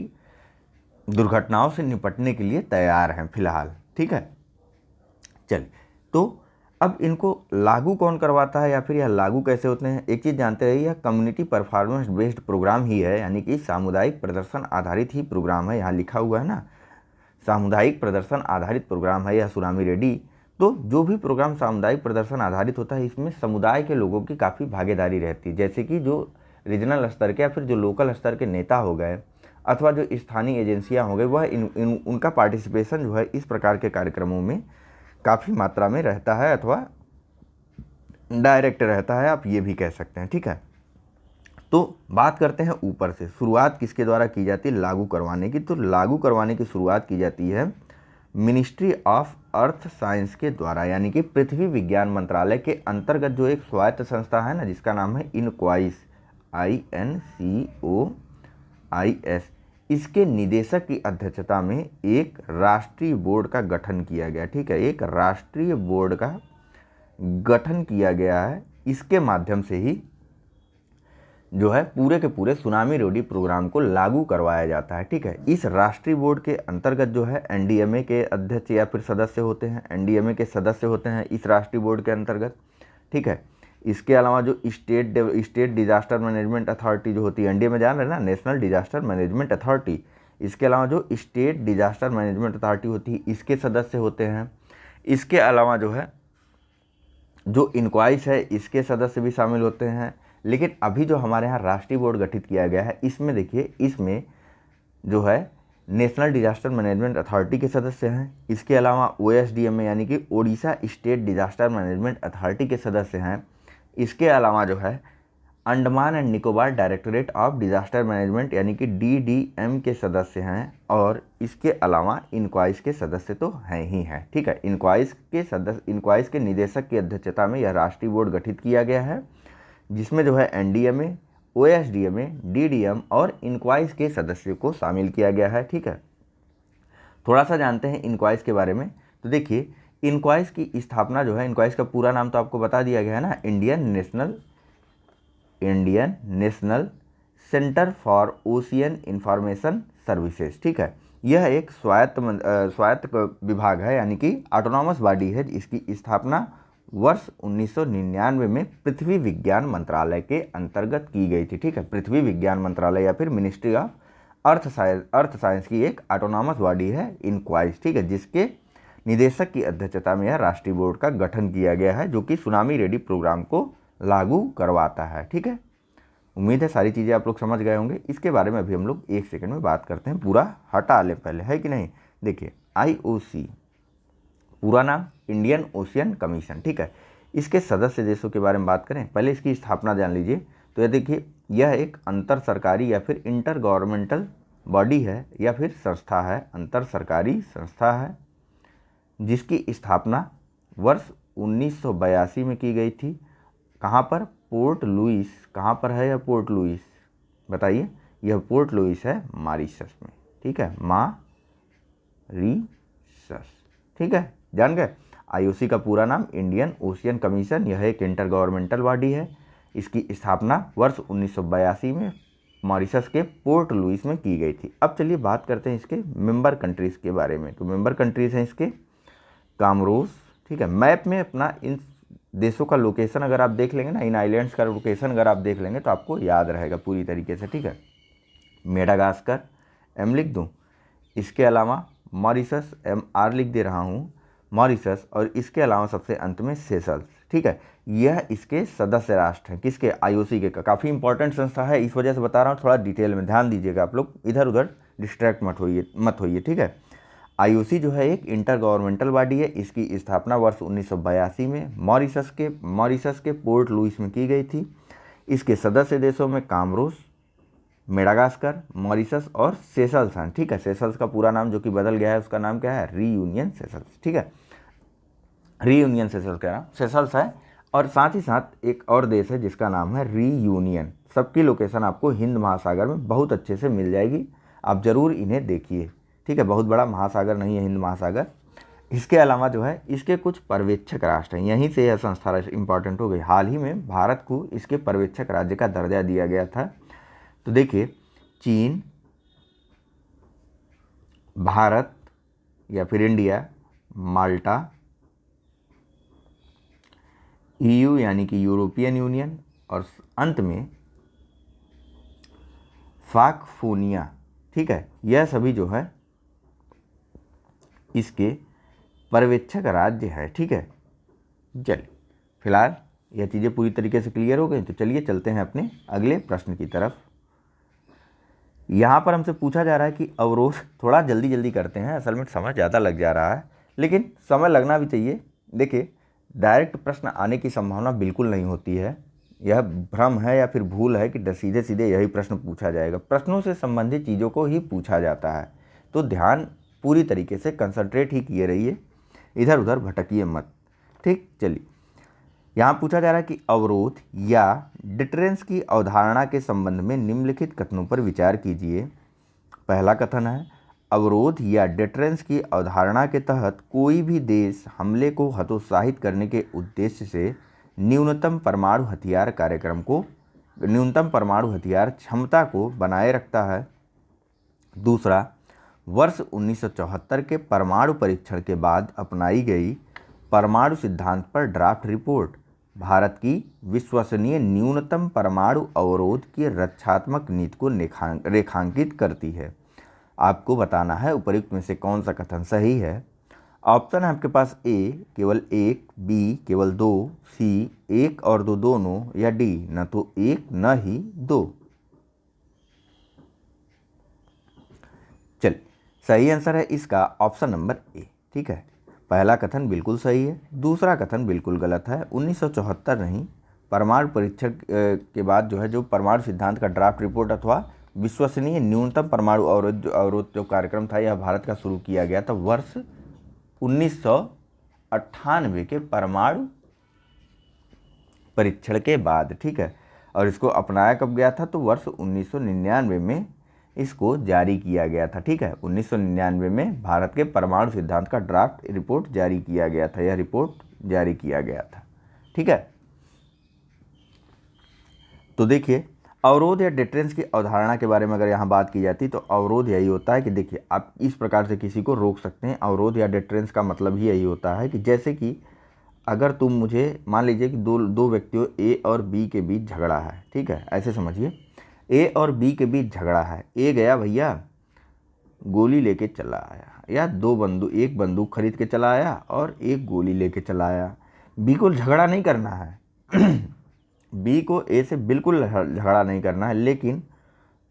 दुर्घटनाओं से निपटने के लिए तैयार हैं फिलहाल। ठीक है, चलिए, तो अब इनको लागू कौन करवाता है या फिर यह लागू कैसे होते हैं? एक चीज़ जानते रहिए, यह कम्युनिटी परफॉर्मेंस बेस्ड प्रोग्राम ही है, यानी कि सामुदायिक प्रदर्शन आधारित ही प्रोग्राम है। यहाँ लिखा हुआ है ना, सामुदायिक प्रदर्शन आधारित प्रोग्राम है यह सुनामी रेड्डी। तो जो भी प्रोग्राम सामुदायिक प्रदर्शन आधारित होता है इसमें समुदाय के लोगों की काफ़ी भागीदारी रहती है, जैसे कि जो रीजनल स्तर के या फिर जो लोकल स्तर के नेता हो गए अथवा जो स्थानीय एजेंसियां हो गई, वह उनका पार्टिसिपेशन जो है इस प्रकार के कार्यक्रमों में काफ़ी मात्रा में रहता है अथवा डायरेक्ट रहता है, आप ये भी कह सकते हैं। ठीक है, तो बात करते हैं ऊपर से, शुरुआत किसके द्वारा की जाती है लागू करवाने की? तो लागू करवाने की शुरुआत की जाती है मिनिस्ट्री ऑफ अर्थ साइंस के द्वारा, यानी कि पृथ्वी विज्ञान मंत्रालय के अंतर्गत जो एक स्वायत्त संस्था है ना, जिसका नाम है इनक्वाइस, INCO NIS, इसके निदेशक की अध्यक्षता में एक राष्ट्रीय बोर्ड का गठन किया गया। ठीक है, एक राष्ट्रीय बोर्ड का गठन किया गया है। इसके माध्यम से ही जो है पूरे के पूरे सुनामी रेडी प्रोग्राम को लागू करवाया जाता है। ठीक है, इस राष्ट्रीय बोर्ड के अंतर्गत जो है NDMA के अध्यक्ष या फिर सदस्य होते हैं, NDMA के सदस्य होते हैं इस राष्ट्रीय बोर्ड के अंतर्गत। ठीक है, इसके अलावा जो स्टेट डिजास्टर मैनेजमेंट अथॉरिटी जो होती है, NDMA जान रहे ना, नेशनल डिजास्टर मैनेजमेंट अथॉरिटी, इसके अलावा जो स्टेट डिजास्टर मैनेजमेंट अथॉरिटी होती है इसके सदस्य होते हैं। इसके अलावा जो है जो इनक्वाइस है इसके सदस्य भी शामिल होते हैं। लेकिन अभी जो हमारे यहाँ राष्ट्रीय बोर्ड गठित किया गया है इसमें देखिए, इसमें जो है नेशनल डिजास्टर मैनेजमेंट अथॉरिटी के सदस्य हैं। इसके अलावा OSDM यानी कि Odisha state disaster management authority के सदस्य हैं। इसके अलावा जो है Andaman and Nicobar directorate of disaster management यानी कि DDM के सदस्य हैं। और इसके अलावा इनक्वाइस के सदस्य तो हैं ही हैं। ठीक है, इनक्वाइस के निदेशक की अध्यक्षता में यह राष्ट्रीय बोर्ड गठित किया गया है, जिसमें जो है NDMA, OSDMA, DDM और इनक्वाइस के सदस्यों को शामिल किया गया है। ठीक है, थोड़ा सा जानते हैं इनक्वाइस के बारे में। तो देखिए, इनक्वाइस की स्थापना जो है, इनक्वाइस का पूरा नाम तो आपको बता दिया गया है ना, Indian national centre for ocean information services. ठीक है, यह एक स्वायत्त विभाग है यानी कि ऑटोनॉमस बॉडी है। इसकी स्थापना वर्ष 1999 में पृथ्वी विज्ञान मंत्रालय के अंतर्गत की गई थी। ठीक है, पृथ्वी विज्ञान मंत्रालय या फिर मिनिस्ट्री ऑफ अर्थ साइंस की एक ऑटोनॉमस बॉडी है इनक्वाइस। ठीक है, जिसके निदेशक की अध्यक्षता में यह राष्ट्रीय बोर्ड का गठन किया गया है, जो कि सुनामी रेडी प्रोग्राम को लागू करवाता है। ठीक है, उम्मीद है सारी चीज़ें आप लोग समझ गए होंगे। इसके बारे में अभी हम लोग एक सेकंड में बात करते हैं, पूरा हटा ले पहले, है कि नहीं। देखिए, IOC पूरा नाम इंडियन ओशियन कमीशन। ठीक है, इसके सदस्य देशों के बारे में बात करें, पहले इसकी स्थापना जान लीजिए। तो यह देखिए, यह एक अंतर सरकारी या फिर इंटर गवर्नमेंटल बॉडी है या फिर संस्था है, अंतर सरकारी संस्था है, जिसकी स्थापना वर्ष 1982 में की गई थी। कहाँ पर? Port Louis. कहाँ पर है यह पोर्ट लुइस? बताइए। यह पोर्ट लुइस है मॉरिशस में। ठीक है, मॉरिशस। ठीक है, जान गए। IOC का पूरा नाम इंडियन ओशियन कमीशन, यह एक इंटर गवर्नमेंटल बॉडी है। इसकी स्थापना वर्ष 1982 में मॉरिशस के पोर्ट लुइस में की गई थी। अब चलिए बात करते हैं इसके मेंबर कंट्रीज़ के बारे में। तो मेंबर कंट्रीज़ हैं इसके कामरूस। ठीक है, मैप में अपना इन देशों का लोकेशन अगर आप देख लेंगे ना, इन आइलैंड्स का लोकेशन अगर आप देख लेंगे तो आपको याद रहेगा पूरी तरीके से। ठीक है, मेडागास्कर, M लिख दूँ। इसके अलावा मॉरिशस, MR लिख दे रहा हूँ, मॉरिशस। और इसके अलावा सबसे अंत में सेशल्स। ठीक है, यह इसके सदस्य राष्ट्र हैं, किसके? IOC के। काफ़ी इंपॉर्टेंट संस्था है, इस वजह से बता रहा हूँ, थोड़ा डिटेल में ध्यान दीजिएगा आप लोग, इधर उधर डिस्ट्रैक्ट मत होइए। ठीक है, IOC जो है एक इंटर गवर्नमेंटल बॉडी है। इसकी स्थापना वर्ष 1982 में मॉरिशस के पोर्ट लुइस में की गई थी। इसके सदस्य देशों में कामरूस, मेडागास्कर, मॉरिशस और सेशल्स हैं। ठीक है, सेशल्स का पूरा नाम जो कि बदल गया है, उसका नाम क्या है? Reunion Seychelles. ठीक है, रीयूनियन सेशल्स का नाम सेशल्स है। और साथ ही साथ एक और देश है जिसका नाम है रीयूनियन। सबकी लोकेशन आपको हिंद महासागर में बहुत अच्छे से मिल जाएगी, आप ज़रूर इन्हें देखिए। ठीक है, बहुत बड़ा महासागर नहीं है हिंद महासागर। इसके अलावा जो है इसके कुछ पर्यवेक्षक राष्ट्र हैं, यहीं से यह संस्था इंपॉर्टेंट हो गई। हाल ही में भारत को इसके पर्यवेक्षक राज्य का दर्जा दिया गया था। तो देखिए, चीन, भारत या फिर इंडिया, माल्टा, EU यानी कि यूरोपियन यूनियन, और अंत में फाकफोनिया। ठीक है, यह सभी जो है इसके पर्यवेक्षक राज्य है। ठीक है, चलिए फिलहाल यह चीज़ें पूरी तरीके से क्लियर हो गई। तो चलिए चलते हैं अपने अगले प्रश्न की तरफ। यहाँ पर हमसे पूछा जा रहा है कि अवरोध, थोड़ा जल्दी करते हैं, असल में समय ज़्यादा लग जा रहा है, लेकिन समय लगना भी चाहिए। देखिए, डायरेक्ट प्रश्न आने की संभावना बिल्कुल नहीं होती है। यह भ्रम है या फिर भूल है कि सीधे सीधे यही प्रश्न पूछा जाएगा। प्रश्नों से संबंधित चीज़ों को ही पूछा जाता है, तो ध्यान पूरी तरीके से कंसंट्रेट ही किए रहिए, इधर उधर भटकिए मत। ठीक, चलिए यहाँ पूछा जा रहा है कि अवरोध या डिटरेंस की अवधारणा के संबंध में निम्नलिखित कथनों पर विचार कीजिए। पहला कथन है, अवरोध या डिटरेंस की अवधारणा के तहत कोई भी देश हमले को हतोत्साहित करने के उद्देश्य से न्यूनतम परमाणु हथियार क्षमता को बनाए रखता है। दूसरा, वर्ष 1974 के परमाणु परीक्षण के बाद अपनाई गई परमाणु सिद्धांत पर ड्राफ्ट रिपोर्ट भारत की विश्वसनीय न्यूनतम परमाणु अवरोध की रक्षात्मक नीति को रेखांकित करती है। आपको बताना है उपर्युक्त में से कौन सा कथन सही है। ऑप्शन है आपके पास ए केवल एक, बी केवल दो, सी एक और दो दोनों, या डी न तो एक न ही दो। चलिए, सही आंसर है इसका ऑप्शन नंबर ए। ठीक है, पहला कथन बिल्कुल सही है, दूसरा कथन बिल्कुल गलत है। 1974 नहीं, परमाणु परीक्षण के बाद जो है जो परमाणु सिद्धांत का ड्राफ्ट रिपोर्ट अथवा विश्वसनीय न्यूनतम परमाणु अवरोध जो कार्यक्रम था यह भारत का शुरू किया गया था वर्ष 1998 के परमाणु परीक्षण के बाद। ठीक है, और इसको अपनाया कब गया था, तो वर्ष 1999 में इसको जारी किया गया था। ठीक है, 1999 में भारत के परमाणु सिद्धांत का ड्राफ्ट रिपोर्ट जारी किया गया था, यह रिपोर्ट जारी किया गया था। ठीक है, तो देखिए अवरोध या डिटरेंस की अवधारणा के बारे में अगर यहाँ बात की जाती तो अवरोध यही होता है कि देखिए आप इस प्रकार से किसी को रोक सकते हैं। अवरोध या डिटरेंस का मतलब ही यही होता है कि जैसे कि अगर तुम मुझे मान लीजिए कि दो व्यक्तियों ए और बी के बीच झगड़ा है। ठीक है, ऐसे समझिए ए और बी के बीच झगड़ा है। ए गया भैया गोली लेके चला आया, या एक बंदूक खरीद के चला आया और एक गोली लेके चला आया। बी को झगड़ा नहीं करना है बी को ए से बिल्कुल झगड़ा नहीं करना है, लेकिन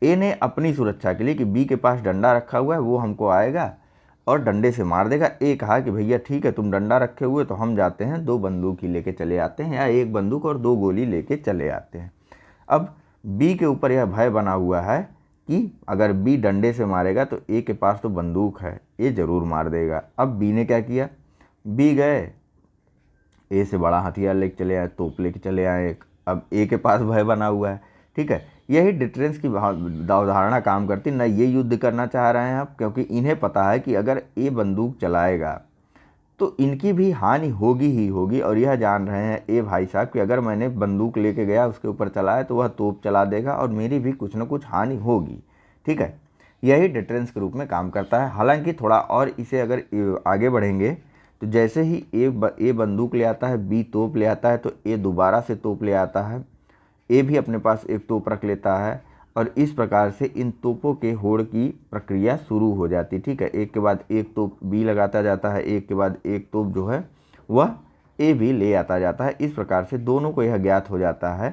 ए ने अपनी सुरक्षा के लिए कि बी के पास डंडा रखा हुआ है वो हमको आएगा और डंडे से मार देगा। ए कहा कि भैया ठीक है तुम डंडा रखे हुए तो हम जाते हैं 2 बंदूक ही लेके चले आते हैं, या 1 बंदूक और 2 गोली लेके चले आते हैं। अब बी के ऊपर यह भय बना हुआ है कि अगर बी डंडे से मारेगा तो ए के पास तो बंदूक है, ए ज़रूर मार देगा। अब बी ने क्या किया, बी गए ए से बड़ा हथियार लेके चले आए, तोप लेके चले आए। अब ए के पास भय बना हुआ है। ठीक है, यही डिटरेंस की अवधारणा काम करती। न ये युद्ध करना चाह रहे हैं आप, क्योंकि इन्हें पता है कि अगर ए बंदूक चलाएगा तो इनकी भी हानि होगी ही होगी, और यह जान रहे हैं ए भाई साहब कि अगर मैंने बंदूक लेके गया उसके ऊपर चलाया तो वह तोप चला देगा और मेरी भी कुछ न कुछ हानि होगी। ठीक है, यही डिटरेंस के रूप में काम करता है। हालांकि थोड़ा और इसे अगर आगे बढ़ेंगे तो जैसे ही ए बंदूक ले आता है, बी तोप ले आता है, तो ए दोबारा से तोप ले आता है, ए भी अपने पास एक तोप रख लेता है, और इस प्रकार से इन तोपों के होड़ की प्रक्रिया शुरू हो जाती। ठीक है, एक के बाद एक तोप बी लगाता जाता है, एक के बाद एक तोप जो है वह ए भी ले आता जाता है। इस प्रकार से दोनों को यह ज्ञात हो जाता है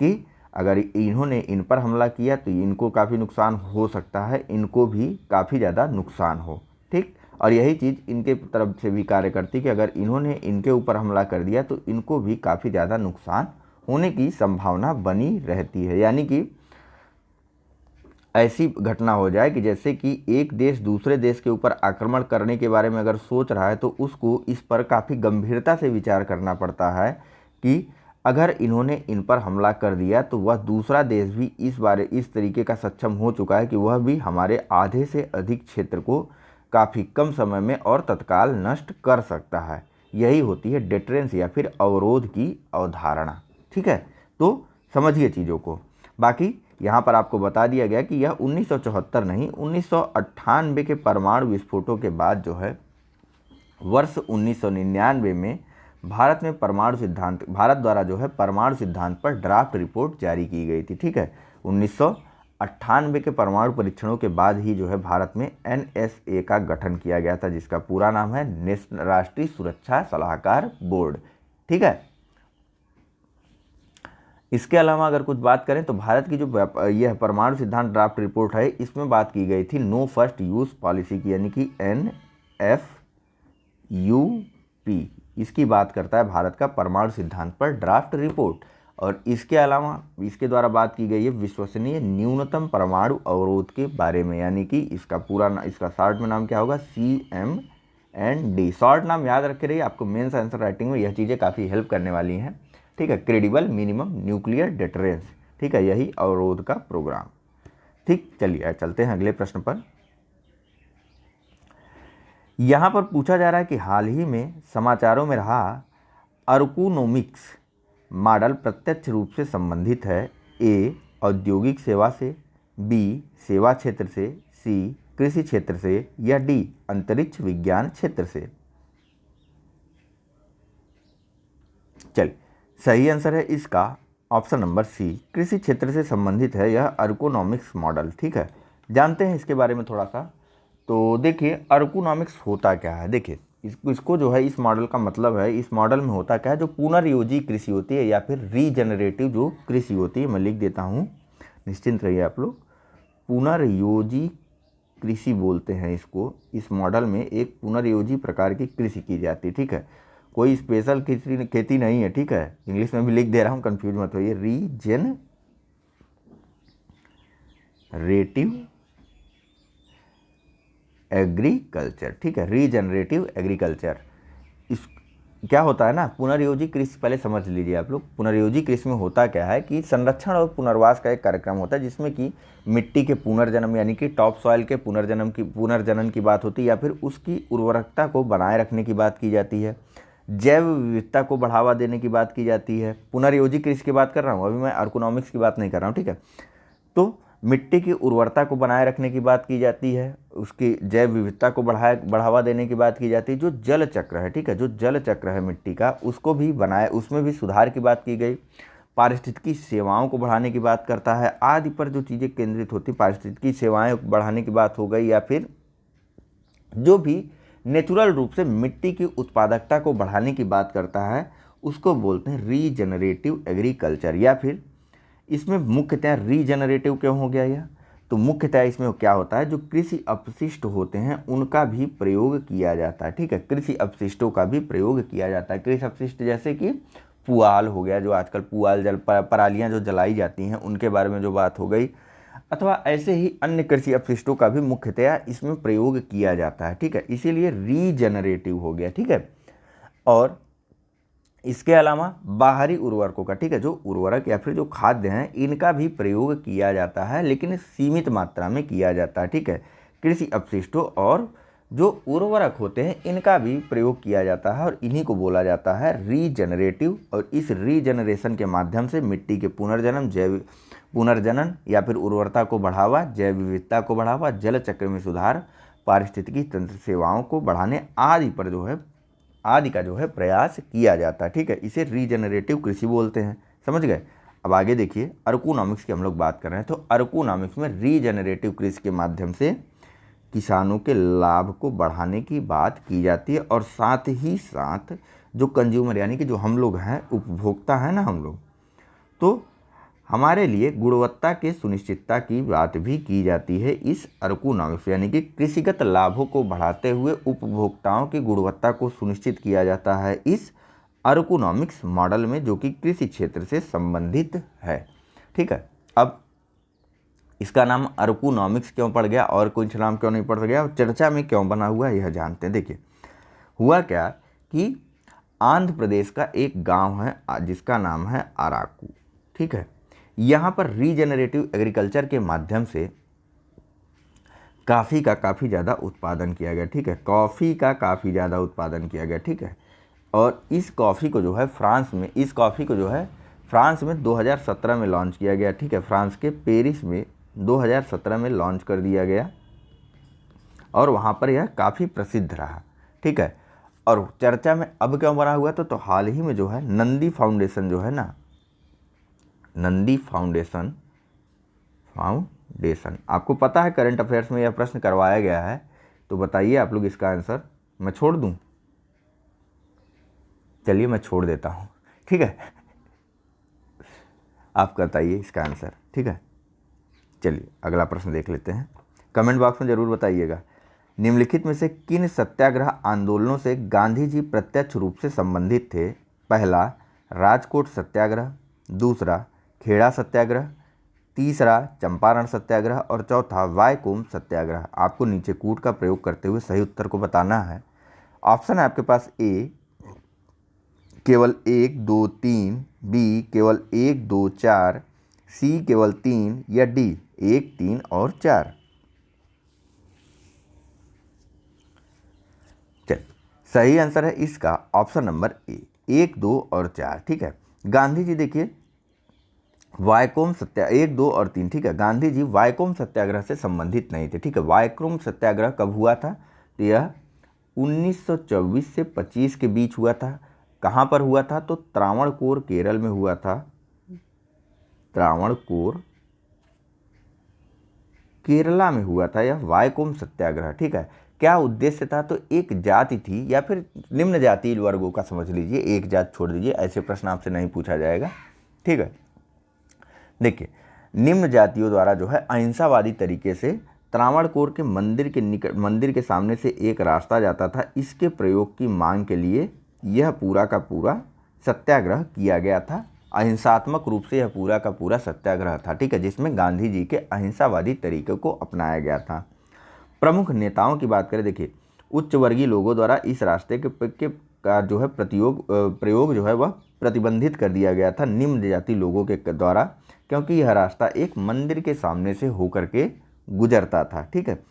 कि अगर इन्होंने इन पर हमला किया तो इनको काफ़ी नुकसान हो सकता है, इनको भी काफ़ी ज़्यादा नुकसान हो। ठीक, और यही चीज़ इनके तरफ से भी कार्य करती कि अगर इन्होंने इनके ऊपर हमला कर दिया तो इनको भी काफ़ी ज़्यादा नुकसान होने की संभावना बनी रहती है। यानी कि ऐसी घटना हो जाए कि जैसे कि एक देश दूसरे देश के ऊपर आक्रमण करने के बारे में अगर सोच रहा है तो उसको इस पर काफ़ी गंभीरता से विचार करना पड़ता है कि अगर इन्होंने इन पर हमला कर दिया तो वह दूसरा देश भी इस तरीके का सक्षम हो चुका है कि वह भी हमारे आधे से अधिक क्षेत्र को काफ़ी कम समय में और तत्काल नष्ट कर सकता है। यही होती है डिटरेंस या फिर अवरोध की अवधारणा। ठीक है, तो समझिए चीज़ों को। बाकी यहाँ पर आपको बता दिया गया कि यह 1974 नहीं 1998 के परमाणु विस्फोटों के बाद जो है वर्ष 1999 में भारत द्वारा जो है परमाणु सिद्धांत पर ड्राफ्ट रिपोर्ट जारी की गई थी। ठीक है, 1998 के परमाणु परीक्षणों के बाद ही जो है भारत में NSA का गठन किया गया था, जिसका पूरा नाम है राष्ट्रीय सुरक्षा सलाहकार बोर्ड। ठीक है, इसके अलावा अगर कुछ बात करें तो भारत की जो यह परमाणु सिद्धांत ड्राफ्ट रिपोर्ट है इसमें बात की गई थी नो फर्स्ट यूज़ पॉलिसी की, यानी कि NFUP। इसकी बात करता है भारत का परमाणु सिद्धांत पर ड्राफ्ट रिपोर्ट। और इसके अलावा इसके द्वारा बात की गई है विश्वसनीय न्यूनतम परमाणु अवरोध के बारे में, यानी कि इसका शॉर्ट में नाम क्या होगा, CMND। शॉर्ट नाम याद रखे रहिए, आपको मेंस आंसर राइटिंग में यह चीज़ें काफ़ी हेल्प करने वाली हैं। ठीक है, क्रेडिबल मिनिमम न्यूक्लियर डिटरेंस, ठीक है, यही अवरोध का प्रोग्राम। ठीक, चलिए चलते हैं अगले प्रश्न पर। यहाँ पर पूछा जा रहा है कि हाल ही में समाचारों में रहा अर्कोनोमिक्स मॉडल प्रत्यक्ष रूप से संबंधित है ए औद्योगिक सेवा से, बी सेवा क्षेत्र से, सी कृषि क्षेत्र से, या डी अंतरिक्ष विज्ञान क्षेत्र से। चलिए, सही आंसर है इसका ऑप्शन नंबर सी, कृषि क्षेत्र से संबंधित है यह अर्कोनॉमिक्स मॉडल। ठीक है, जानते हैं इसके बारे में थोड़ा सा। तो देखिए अर्कोनॉमिक्स होता क्या है। देखिए इसको जो है, इस मॉडल का मतलब है, इस मॉडल में होता क्या है, जो पुनर्योजी कृषि होती है या फिर रीजनरेटिव जो कृषि होती है, मैं लिख देता हूँ, निश्चिंत रहिए आप लोग, पुनर्योजी कृषि बोलते हैं इसको। इस मॉडल में एक पुनर्योजी प्रकार की कृषि की जाती है। ठीक है, कोई स्पेशल खेती नहीं है। ठीक है, इंग्लिश में भी लिख दे रहा हूँ, कंफ्यूज मत होइए। Regenerative agriculture. ठीक है, रीजनरेटिव एग्रीकल्चर। इस क्या होता है ना, पुनर्योजी कृषि पहले समझ लीजिए आप लोग। पुनर्योजी कृषि में होता क्या है कि संरक्षण और पुनर्वास का एक कार्यक्रम होता है, जिसमें कि मिट्टी के पुनर्जन्म यानी कि टॉप सॉइल के पुनर्जनन की बात होती है, या फिर उसकी उर्वरकता को बनाए रखने की बात की जाती है, जैव विविधता को बढ़ावा देने की बात की जाती है। पुनर्योजी कृषि की बात कर रहा हूँ, अभी मैं अर्कोनॉमिक्स की बात नहीं कर रहा हूँ। ठीक है, तो मिट्टी की उर्वरता को बनाए रखने की बात की जाती है, उसकी जैव विविधता को बढ़ावा देने की बात की जाती है। जो जल चक्र है, ठीक है, जो जल चक्र है मिट्टी का, उसको भी बनाए, उसमें भी सुधार की बात की गई। पारिस्थितिकी सेवाओं को बढ़ाने की बात करता है, आदि पर जो चीज़ें केंद्रित होती, पारिस्थितिकी सेवाएं बढ़ाने की बात हो गई, या फिर जो भी नेचुरल रूप से मिट्टी की उत्पादकता को बढ़ाने की बात करता है, उसको बोलते हैं रीजनरेटिव एग्रीकल्चर। या फिर इसमें मुख्यतः रीजनरेटिव क्यों हो गया यह, तो मुख्यतः इसमें क्या होता है, जो कृषि अपशिष्ट होते हैं उनका भी प्रयोग किया जाता है। ठीक है, कृषि अपशिष्टों का भी प्रयोग किया जाता है। कृषि अपशिष्ट जैसे कि पुआल हो गया, जो आजकल पुआल परालियाँ जो जलाई जाती हैं उनके बारे में जो बात हो गई, अथवा ऐसे ही अन्य कृषि अपशिष्टों का भी मुख्यतया इसमें प्रयोग किया जाता है। ठीक है, इसीलिए रीजनरेटिव हो गया। ठीक है, और इसके अलावा बाहरी उर्वरकों का, ठीक है, जो उर्वरक या फिर जो खाद्य हैं, इनका भी प्रयोग किया जाता है, लेकिन सीमित मात्रा में किया जाता है। ठीक है, कृषि अपशिष्टों और जो उर्वरक होते हैं इनका भी प्रयोग किया जाता है, और इन्हीं को बोला जाता है रीजनरेटिव। और इस रीजनरेशन के माध्यम से मिट्टी के पुनर्जनन या फिर उर्वरता को बढ़ावा, जैव विविधता को बढ़ावा, जल चक्र में सुधार, पारिस्थितिकी तंत्र सेवाओं को बढ़ाने आदि का जो है प्रयास किया जाता है। ठीक है, इसे रीजनरेटिव कृषि बोलते हैं। समझ गए। अब आगे देखिए, अर्कोनॉमिक्स की हम लोग बात कर रहे हैं, तो अर्कोनॉमिक्स में रीजनरेटिव कृषि के माध्यम से किसानों के लाभ को बढ़ाने की बात की जाती है, और साथ ही साथ जो कंज्यूमर यानी कि जो हम लोग हैं, उपभोक्ता हैं ना हम लोग, तो हमारे लिए गुणवत्ता के सुनिश्चितता की बात भी की जाती है इस अर्कोनॉमिक्स, यानी कि कृषिगत लाभों को बढ़ाते हुए उपभोक्ताओं की गुणवत्ता को सुनिश्चित किया जाता है इस अर्कोनॉमिक्स मॉडल में, जो कि कृषि क्षेत्र से संबंधित है। ठीक है, अब इसका नाम अर्कोनॉमिक्स क्यों पड़ गया और कुछ नाम क्यों नहीं पड़ गया, और चर्चा में क्यों बना हुआ है, यह जानते हैं। देखिए हुआ क्या कि आंध्र प्रदेश का एक गाँव है जिसका नाम है अराकू। ठीक है, यहाँ पर रीजनरेटिव एग्रीकल्चर के माध्यम से कॉफ़ी का काफ़ी ज़्यादा उत्पादन किया गया। ठीक है, कॉफ़ी का काफ़ी ज़्यादा उत्पादन किया गया। ठीक है, और इस कॉफ़ी को जो है फ्रांस में 2017 में लॉन्च किया गया। ठीक है, फ्रांस के पेरिस में 2017 में लॉन्च कर दिया गया, और वहाँ पर यह काफ़ी प्रसिद्ध रहा। ठीक है, और चर्चा में अब क्यों बना हुआ, तो हाल ही में जो है नंदी फाउंडेशन जो है ना, नंदी फाउंडेशन आपको पता है करंट अफेयर्स में यह प्रश्न करवाया गया है, तो बताइए आप लोग इसका आंसर। मैं छोड़ दूं? चलिए मैं छोड़ देता हूं। ठीक है, आप बताइए इसका आंसर। ठीक है, चलिए अगला प्रश्न देख लेते हैं, कमेंट बॉक्स में ज़रूर बताइएगा। निम्नलिखित में से किन सत्याग्रह आंदोलनों से गांधी जी प्रत्यक्ष रूप से संबंधित थे? पहला राजकोट सत्याग्रह, दूसरा खेड़ा सत्याग्रह, तीसरा चंपारण सत्याग्रह, और चौथा वायकोम सत्याग्रह। आपको नीचे कूट का प्रयोग करते हुए सही उत्तर को बताना है। ऑप्शन है आपके पास ए केवल 1, 2, 3, बी केवल 1, 2, 4, सी केवल 3 या डी 1, 3 और 4? चल, सही आंसर है इसका ऑप्शन नंबर ए, 1, 2 और 4। ठीक है, गांधी जी देखिए वायकोम सत्याग्रह 1, 2 और 3। ठीक है, गांधी जी वायकोम सत्याग्रह से संबंधित नहीं थे। ठीक है, वायकोम सत्याग्रह कब हुआ था? तो यह 1924 से 25 के बीच हुआ था। कहाँ पर हुआ था? तो त्रावणकोर केरल में हुआ था। त्रावणकोर केरला में हुआ था यह वायकोम सत्याग्रह। ठीक है, क्या उद्देश्य था? तो एक जाति थी या फिर निम्न जाति वर्गों का समझ लीजिए, एक जात छोड़ दीजिए, ऐसे प्रश्न आपसे नहीं पूछा जाएगा। ठीक है, देखिए निम्न जातियों द्वारा जो है अहिंसावादी तरीके से त्रावणकोर के मंदिर के सामने से एक रास्ता जाता था, इसके प्रयोग की मांग के लिए यह पूरा का पूरा सत्याग्रह किया गया था। अहिंसात्मक रूप से यह पूरा का पूरा सत्याग्रह था। ठीक है, जिसमें गांधी जी के अहिंसावादी तरीके को अपनाया गया था। प्रमुख नेताओं की बात करें, देखिए उच्च वर्गीय लोगों द्वारा इस रास्ते के का जो है प्रयोग जो है वह प्रतिबंधित कर दिया गया था निम्न जाति लोगों के द्वारा, क्योंकि यह रास्ता एक मंदिर के सामने से होकर के गुजरता था। ठीक है,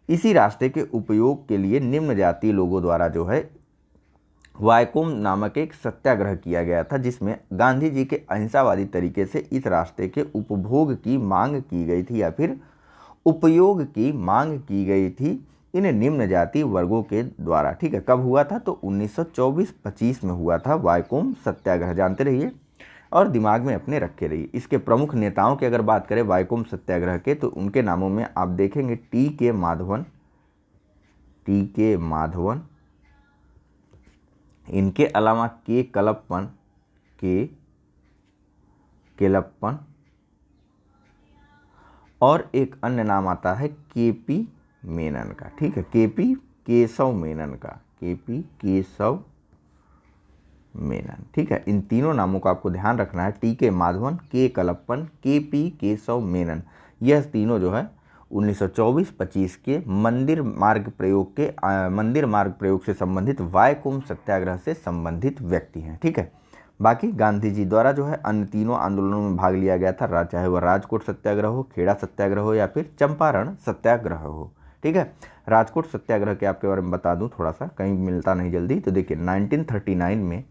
इसी रास्ते के उपयोग के लिए निम्न जाति लोगों द्वारा जो है वायकोम नामक एक सत्याग्रह किया गया था, जिसमें गांधी जी के अहिंसावादी तरीके से इस रास्ते के उपभोग की मांग की गई थी या फिर उपयोग की मांग की गई थी इन निम्न जाति वर्गों के द्वारा। ठीक है, कब हुआ था? तो 1924-25 में हुआ था वायकोम सत्याग्रह। जानते रहिए और दिमाग में अपने रखे रहिए। इसके प्रमुख नेताओं की अगर बात करें वायकोम सत्याग्रह के, तो उनके नामों में आप देखेंगे टी के माधवन, इनके अलावा के केलप्पन और एक अन्य नाम आता है केपी मेनन का। ठीक है, केशव मेनन। ठीक है, इन तीनों नामों का आपको ध्यान रखना है, टी के माधवन, के कलप्पन, केशव मेनन। यह तीनों जो है 1924-25 के मंदिर मार्ग प्रयोग से संबंधित वायकोम सत्याग्रह से संबंधित व्यक्ति हैं। ठीक है, बाकी गांधी जी द्वारा जो है अन्य तीनों आंदोलनों में भाग लिया गया था, चाहे वह राजकोट सत्याग्रह हो, खेड़ा सत्याग्रह हो या फिर चंपारण सत्याग्रह हो। ठीक है, राजकोट सत्याग्रह के आपके बारे में बता दूं, थोड़ा सा कहीं मिलता नहीं जल्दी, तो देखिए 1939 में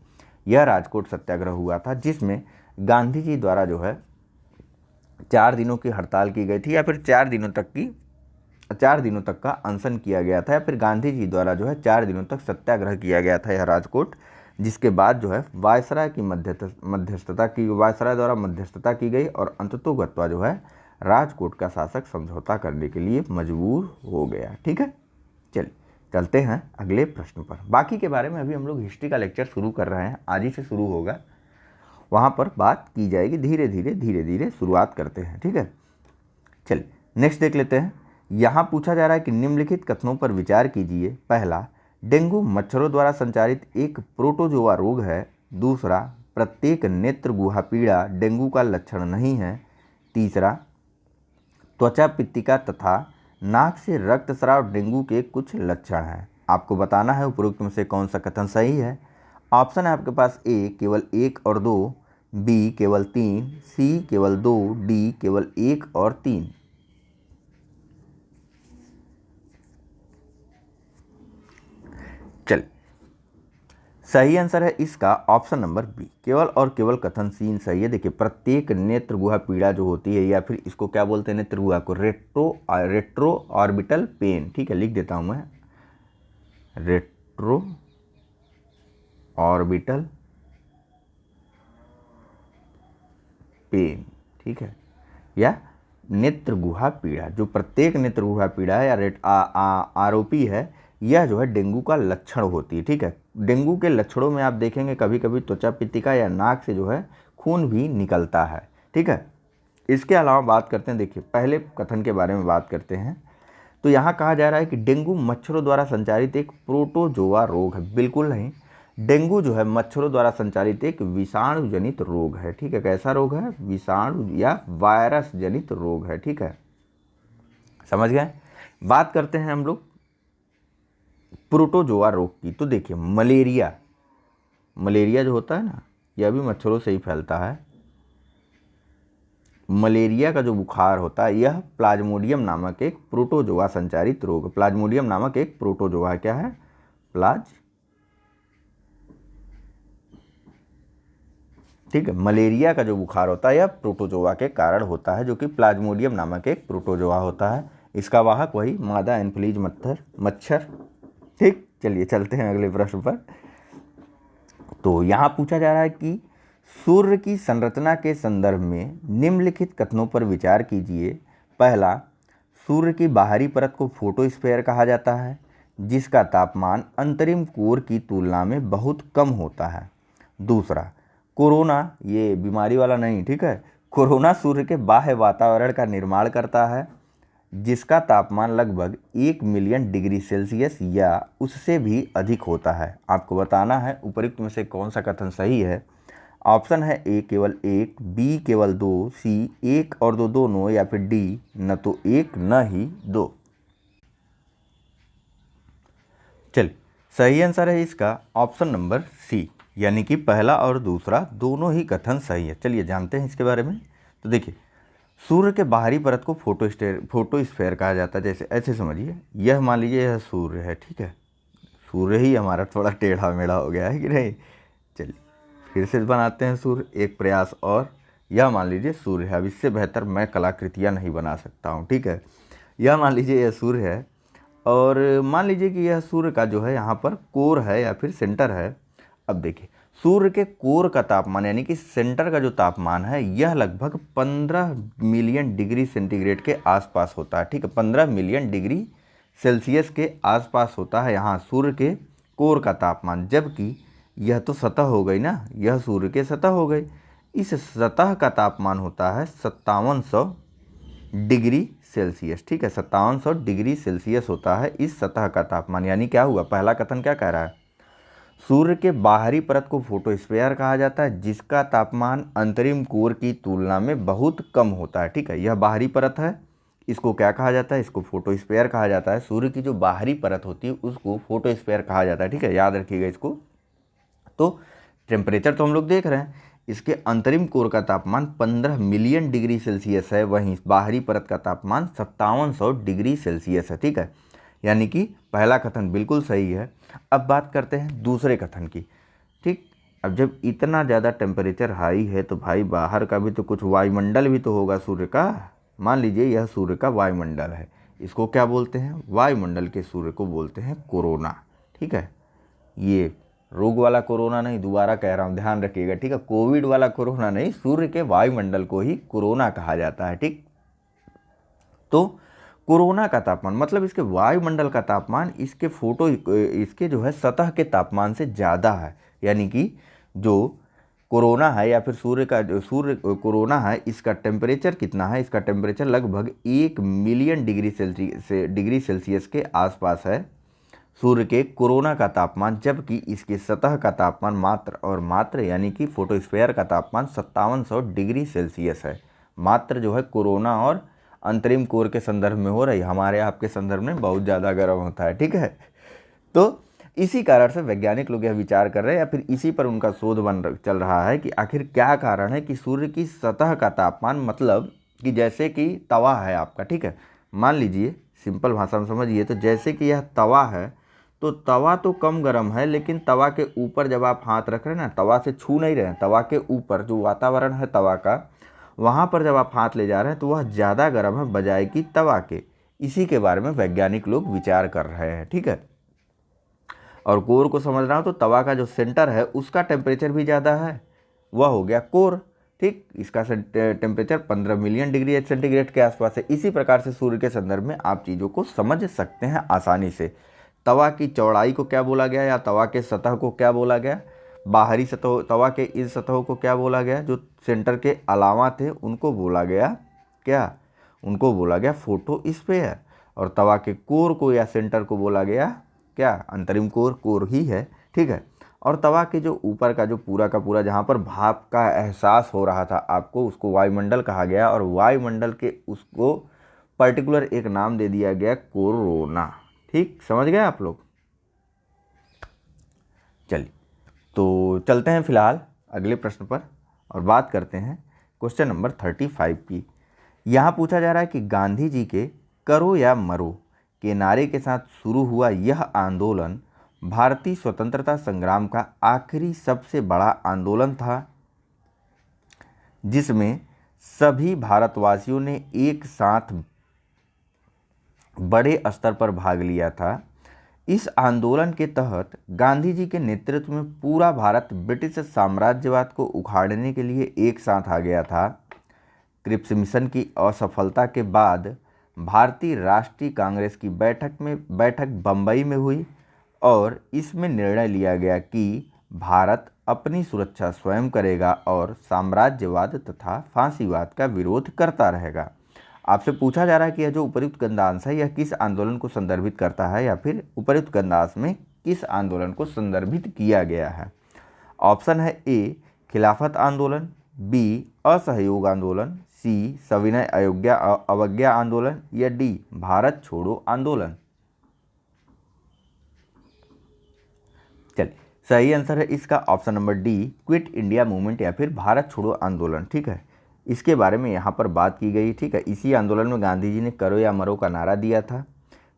यह राजकोट सत्याग्रह हुआ था, जिसमें गांधी जी द्वारा जो है 4 दिनों की हड़ताल की गई थी या फिर 4 दिनों तक का अनशन किया गया था, या फिर गांधी जी द्वारा जो है 4 दिनों तक सत्याग्रह किया गया था यह राजकोट। जिसके बाद जो है वायसराय द्वारा मध्यस्थता की गई और अंततोगत्वा जो है राजकोट का शासक समझौता करने के लिए मजबूर हो गया। ठीक है, चलिए चलते हैं अगले प्रश्न पर। बाकी के बारे में अभी हम लोग हिस्ट्री का लेक्चर शुरू कर रहे हैं, आज ही से शुरू होगा, वहाँ पर बात की जाएगी। धीरे धीरे शुरुआत करते हैं। ठीक है, चलिए नेक्स्ट देख लेते हैं। यहाँ पूछा जा रहा है कि निम्नलिखित कथनों पर विचार कीजिए। पहला, डेंगू मच्छरों द्वारा संचारित एक प्रोटोजोआ रोग है। दूसरा, प्रत्येक नेत्र गुहा पीड़ा डेंगू का लक्षण नहीं है। तीसरा, त्वचा पित्तिका तथा नाक से रक्तस्राव डेंगू के कुछ लक्षण हैं। आपको बताना है उपरोक्त में से कौन सा कथन सही है। ऑप्शन है आपके पास ए केवल 1 और 2, बी केवल 3, सी केवल 2, डी केवल 1 और 3। चल, सही आंसर है इसका ऑप्शन नंबर बी, केवल और केवल कथन सी सही है। देखिए प्रत्येक नेत्र गुहा पीड़ा जो होती है, या फिर इसको क्या बोलते हैं नेत्र गुहा को, रेट्रो ऑर्बिटल पेन। ठीक है, लिख देता हूं मैं, रेट्रो ऑर्बिटल पेन। ठीक है, या नेत्र गुहा पीड़ा, जो प्रत्येक नेत्र गुहा पीड़ा है या आरोपी है, यह जो है डेंगू का लक्षण होती है। ठीक है, डेंगू के लक्षणों में आप देखेंगे कभी कभी त्वचा पित्तिका या नाक से जो है खून भी निकलता है। ठीक है, इसके अलावा बात करते हैं, देखिए पहले कथन के बारे में बात करते हैं। तो यहाँ कहा जा रहा है कि डेंगू मच्छरों द्वारा संचालित एक प्रोटोजोआ रोग है। बिल्कुल नहीं, डेंगू जो है मच्छरों द्वारा संचालित एक विषाणु जनित रोग है। ठीक है, कैसा रोग है? विषाणु या वायरस जनित रोग है। ठीक है, समझ गए। बात करते हैं हम लोग प्रोटोजोआ रोग की। तो देखिए मलेरिया जो होता है ना, यह भी मच्छरों से ही फैलता है। मलेरिया का जो बुखार होता है यह प्लाज्मोडियम नामक एक प्रोटोजोआ संचारित रोग, प्लाज्मोडियम नामक एक प्रोटोजोआ क्या है, ठीक है। मलेरिया का जो बुखार होता है यह प्रोटोजोआ के कारण होता है, जो कि प्लाज्मोडियम नामक एक प्रोटोजोआ होता है। इसका वाहक वही मादा एनफ्लीज मच्छर। ठीक, चलिए चलते हैं अगले प्रश्न पर। तो यहाँ पूछा जा रहा है कि सूर्य की संरचना के संदर्भ में निम्नलिखित कथनों पर विचार कीजिए। पहला, सूर्य की बाहरी परत को फोटोस्फीयर कहा जाता है, जिसका तापमान अंतरिम कोर की तुलना में बहुत कम होता है। दूसरा, कोरोना, ये बीमारी वाला नहीं, ठीक है, कोरोना सूर्य के बाह्य वातावरण का निर्माण करता है, जिसका तापमान लगभग 1 मिलियन डिग्री सेल्सियस या उससे भी अधिक होता है। आपको बताना है उपरोक्त में से कौन सा कथन सही है। ऑप्शन है ए केवल 1, बी केवल 2, सी 1 और 2 दोनों, या फिर डी न तो 1 न ही 2। चलिए, सही आंसर है इसका ऑप्शन नंबर सी, यानी कि पहला और दूसरा दोनों ही कथन सही है। चलिए जानते हैं इसके बारे में। तो देखिए, सूर्य के बाहरी परत को फोटोस्फीयर कहा जाता है। जैसे ऐसे समझिए, यह मान लीजिए यह सूर्य है, ठीक है, सूर्य ही हमारा थोड़ा टेढ़ा मेढ़ा हो गया है कि नहीं। चलिए फिर से बनाते हैं सूर्य, एक प्रयास और। यह मान लीजिए सूर्य है, अब इससे बेहतर मैं कलाकृतियाँ नहीं बना सकता हूँ, ठीक है। यह मान लीजिए यह सूर्य है, और मान लीजिए कि यह सूर्य का जो है यहाँ पर कोर है या फिर सेंटर है। अब देखिए, सूर्य के कोर का तापमान यानी कि सेंटर का जो तापमान है यह लगभग 15 मिलियन डिग्री सेंटीग्रेड के आसपास होता है, ठीक है, 15 मिलियन डिग्री सेल्सियस के आसपास होता है यहाँ सूर्य के कोर का तापमान। जबकि यह तो सतह हो गई ना, यह सूर्य के सतह हो गई, इस सतह का तापमान होता है 5700 डिग्री सेल्सियस, ठीक है, 5700 डिग्री सेल्सियस होता है इस सतह का तापमान। यानी क्या हुआ, पहला कथन क्या कह रहा है, सूर्य के बाहरी परत को फोटोस्फीयर कहा जाता है, जिसका तापमान अंतरिम कोर की तुलना में बहुत कम होता है, ठीक है। यह बाहरी परत है, इसको क्या कहा जाता है, इसको फोटोस्फीयर कहा जाता है। सूर्य की जो बाहरी परत होती है उसको फोटोस्फीयर कहा जाता है, ठीक है, याद रखिएगा इसको। तो टेम्परेचर तो हम लोग देख रहे हैं, इसके अंतरिम कोर का तापमान 15 मिलियन डिग्री सेल्सियस है, वहीं बाहरी परत का तापमान 5700 डिग्री सेल्सियस है, ठीक है। यानी कि पहला कथन बिल्कुल सही है। अब बात करते हैं दूसरे कथन की, ठीक। अब जब इतना ज़्यादा टेम्परेचर हाई है तो भाई बाहर का भी तो कुछ वायुमंडल भी तो होगा सूर्य का। मान लीजिए यह सूर्य का वायुमंडल है, इसको क्या बोलते हैं, वायुमंडल के सूर्य को बोलते हैं कोरोना, ठीक है। ये रोग वाला कोरोना नहीं, दोबारा कह रहा हूँ ध्यान रखिएगा, ठीक है, कोविड वाला कोरोना नहीं, सूर्य के वायुमंडल को ही कोरोना कहा जाता है, ठीक। तो कोरोना का तापमान मतलब इसके वायुमंडल का तापमान इसके जो है सतह के तापमान से ज़्यादा है। यानी कि जो कोरोना है या फिर सूर्य कोरोना है, इसका टेम्परेचर कितना है, इसका टेम्परेचर लगभग 1 मिलियन डिग्री सेल्सियस के आसपास है सूर्य के कोरोना का तापमान। जबकि इसके सतह का तापमान मात्र यानी कि फोटोस्फीयर का तापमान 5700 डिग्री सेल्सियस है। मात्र जो है कोरोना और अंतरिम कोर के संदर्भ में हो रही, हमारे आपके संदर्भ में बहुत ज़्यादा गर्म होता है, ठीक है। तो इसी कारण से वैज्ञानिक लोग यह विचार कर रहे हैं या फिर इसी पर उनका शोध चल रहा है कि आखिर क्या कारण है कि सूर्य की सतह का तापमान, मतलब कि जैसे कि तवा है आपका, ठीक है, मान लीजिए सिंपल भाषा में समझिए, तो जैसे कि यह तवा है, तो तवा तो कम गर्म है, लेकिन तवा के ऊपर जब आप हाथ रख रहे हैं ना, तवा से छू नहीं रहे हैं, तवा के ऊपर जो वातावरण है तवा का, वहाँ पर जब आप हाथ ले जा रहे हैं तो वह ज़्यादा गर्म है बजाय कि तवा के। इसी के बारे में वैज्ञानिक लोग विचार कर रहे हैं, ठीक है। और कोर को समझ रहा हूँ तो तवा का जो सेंटर है उसका टेम्परेचर भी ज़्यादा है, वह हो गया कोर, ठीक। इसका टेम्परेचर 15 मिलियन डिग्री सेंटीग्रेड के आसपास है। इसी प्रकार से सूर्य के संदर्भ में आप चीज़ों को समझ सकते हैं आसानी से। तवा की चौड़ाई को क्या बोला गया या तवा के सतह को क्या बोला गया, बाहरी सतह, तवा के इन सतहों को क्या बोला गया, जो सेंटर के अलावा थे उनको बोला गया क्या, उनको बोला गया फोटोस्फीयर। और तवा के कोर को या सेंटर को बोला गया क्या, अंतरिम कोर ही है, ठीक है। और तवा के जो ऊपर का जो पूरा का पूरा जहाँ पर भाप का एहसास हो रहा था आपको, उसको वायुमंडल कहा गया, और वायुमंडल के उसको पर्टिकुलर एक नाम दे दिया गया कोरोना, ठीक, समझ गए आप लोग। चलिए तो चलते हैं फिलहाल अगले प्रश्न पर और बात करते हैं क्वेश्चन नंबर 35 की। यहाँ पूछा जा रहा है कि गांधी जी के करो या मरो के नारे के साथ शुरू हुआ यह आंदोलन भारतीय स्वतंत्रता संग्राम का आखिरी सबसे बड़ा आंदोलन था, जिसमें सभी भारतवासियों ने एक साथ बड़े स्तर पर भाग लिया था। इस आंदोलन के तहत गांधी जी के नेतृत्व में पूरा भारत ब्रिटिश साम्राज्यवाद को उखाड़ने के लिए एक साथ आ गया था। क्रिप्स मिशन की असफलता के बाद भारतीय राष्ट्रीय कांग्रेस की बैठक बम्बई में हुई और इसमें निर्णय लिया गया कि भारत अपनी सुरक्षा स्वयं करेगा और साम्राज्यवाद तथा फांसीवाद का विरोध करता रहेगा। आपसे पूछा जा रहा है कि यह जो उपर्युक्त गद्यांश है यह किस आंदोलन को संदर्भित करता है या फिर उपर्युक्त गद्यांश में किस आंदोलन को संदर्भित किया गया है। ऑप्शन है ए खिलाफत आंदोलन, बी असहयोग आंदोलन, सी सविनय अवज्ञा आंदोलन या डी भारत छोड़ो आंदोलन। चलिए, सही आंसर है इसका option number D quit India movement या फिर भारत छोड़ो आंदोलन। ठीक है, इसके बारे में यहाँ पर बात की गई। ठीक है, इसी आंदोलन में गांधी जी ने करो या मरो का नारा दिया था।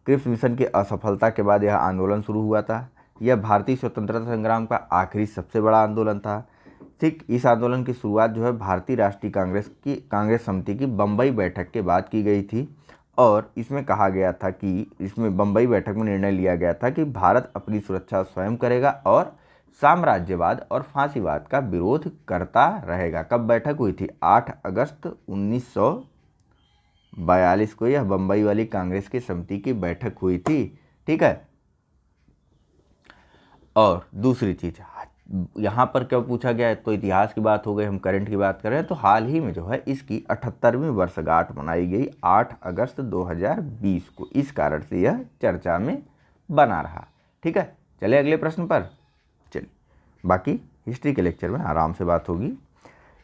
क्रिप्स मिशन की असफलता के बाद यह आंदोलन शुरू हुआ था। यह भारतीय स्वतंत्रता संग्राम का आखिरी सबसे बड़ा आंदोलन था। ठीक, इस आंदोलन की शुरुआत जो है भारतीय राष्ट्रीय कांग्रेस समिति की बम्बई बैठक के बाद की गई थी और इसमें कहा गया था कि इसमें बम्बई बैठक में निर्णय लिया गया था कि भारत अपनी सुरक्षा स्वयं करेगा और साम्राज्यवाद और फांसीवाद का विरोध करता रहेगा। कब बैठक हुई थी? 8 अगस्त 1942 को यह बम्बई वाली कांग्रेस की समिति की बैठक हुई थी। ठीक है, और दूसरी चीज़ यहाँ पर क्या पूछा गया है, तो इतिहास की बात हो गई, हम करंट की बात कर रहे हैं। तो हाल ही में जो है इसकी 78वीं वर्षगांठ मनाई गई 8 अगस्त 2020 को। इस कारण से यह चर्चा में बना रहा। ठीक है, चलिए अगले प्रश्न पर। चलिए, बाकी हिस्ट्री के लेक्चर में आराम से बात होगी।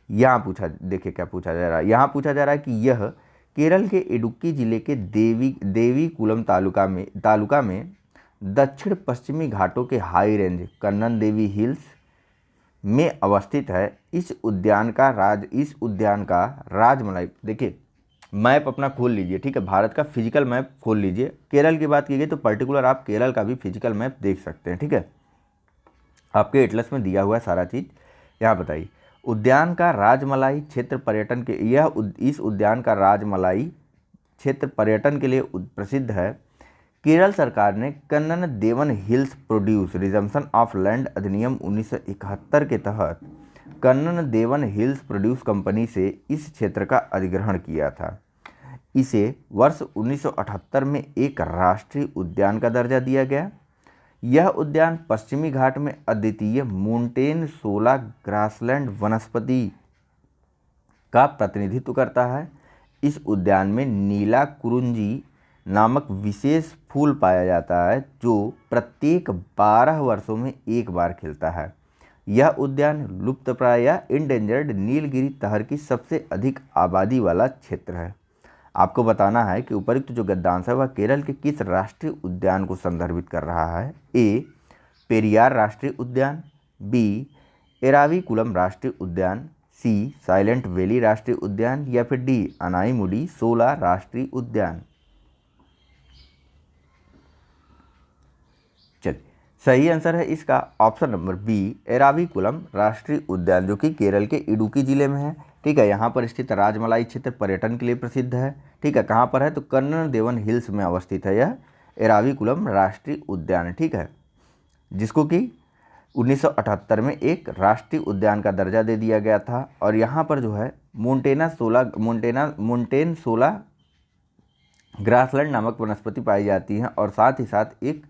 यहाँ देखिए क्या पूछा जा रहा है। यहाँ पूछा जा रहा है कि यह केरल के इडुक्की जिले के देवीकुलम तालुका में दक्षिण पश्चिमी घाटों के हाई रेंज कन्नन देवी हिल्स में अवस्थित है। इस उद्यान का राजमलाई, देखिए मैप अपना खोल लीजिए। ठीक है, भारत का फिजिकल मैप खोल लीजिए। केरल की बात की गई तो पर्टिकुलर आप केरल का भी फिजिकल मैप देख सकते हैं। ठीक है, आपके एटलस में दिया हुआ है सारा चीज़। यहाँ बताइए, उद्यान का राजमलाई क्षेत्र पर्यटन के इस उद्यान का राजमलाई क्षेत्र पर्यटन के लिए प्रसिद्ध है। केरल सरकार ने Kannan Devan hills produce resumption of land अधिनियम 1971 के तहत Kannan Devan hills produce company से इस क्षेत्र का अधिग्रहण किया था। इसे वर्ष 1978 में एक राष्ट्रीय उद्यान का दर्जा दिया गया। यह उद्यान पश्चिमी घाट में अद्वितीय मोंटेन सोला ग्रासलैंड वनस्पति का प्रतिनिधित्व करता है। इस उद्यान में नीला कुरुंजी नामक विशेष फूल पाया जाता है जो प्रत्येक 12 वर्षों में एक बार खिलता है। यह उद्यान लुप्तप्राय या इंडेंजर्ड नीलगिरी तहर की सबसे अधिक आबादी वाला क्षेत्र है। आपको बताना है कि उपयुक्त जो गद्यांश है वह केरल के किस राष्ट्रीय उद्यान को संदर्भित कर रहा है। ए पेरियार राष्ट्रीय उद्यान, बी एराविकुलम राष्ट्रीय उद्यान, सी साइलेंट वैली राष्ट्रीय उद्यान या फिर डी अनाईमुडी सोला राष्ट्रीय उद्यान। चलिए, सही आंसर है इसका ऑप्शन नंबर बी एराविकुलम राष्ट्रीय उद्यान, जो कि केरल के इडुक्की जिले में है। ठीक है, यहाँ पर स्थित राजमलाई क्षेत्र पर्यटन के लिए प्रसिद्ध है। ठीक है, कहाँ पर है तो कन्नन देवन हिल्स में अवस्थित है यह एराविकुलम राष्ट्रीय उद्यान। ठीक है, जिसको कि 1978 में एक राष्ट्रीय उद्यान का दर्जा दे दिया गया था। और यहाँ पर जो है मोंटेन सोला ग्रासलैंड नामक वनस्पति पाई जाती है और साथ ही साथ एक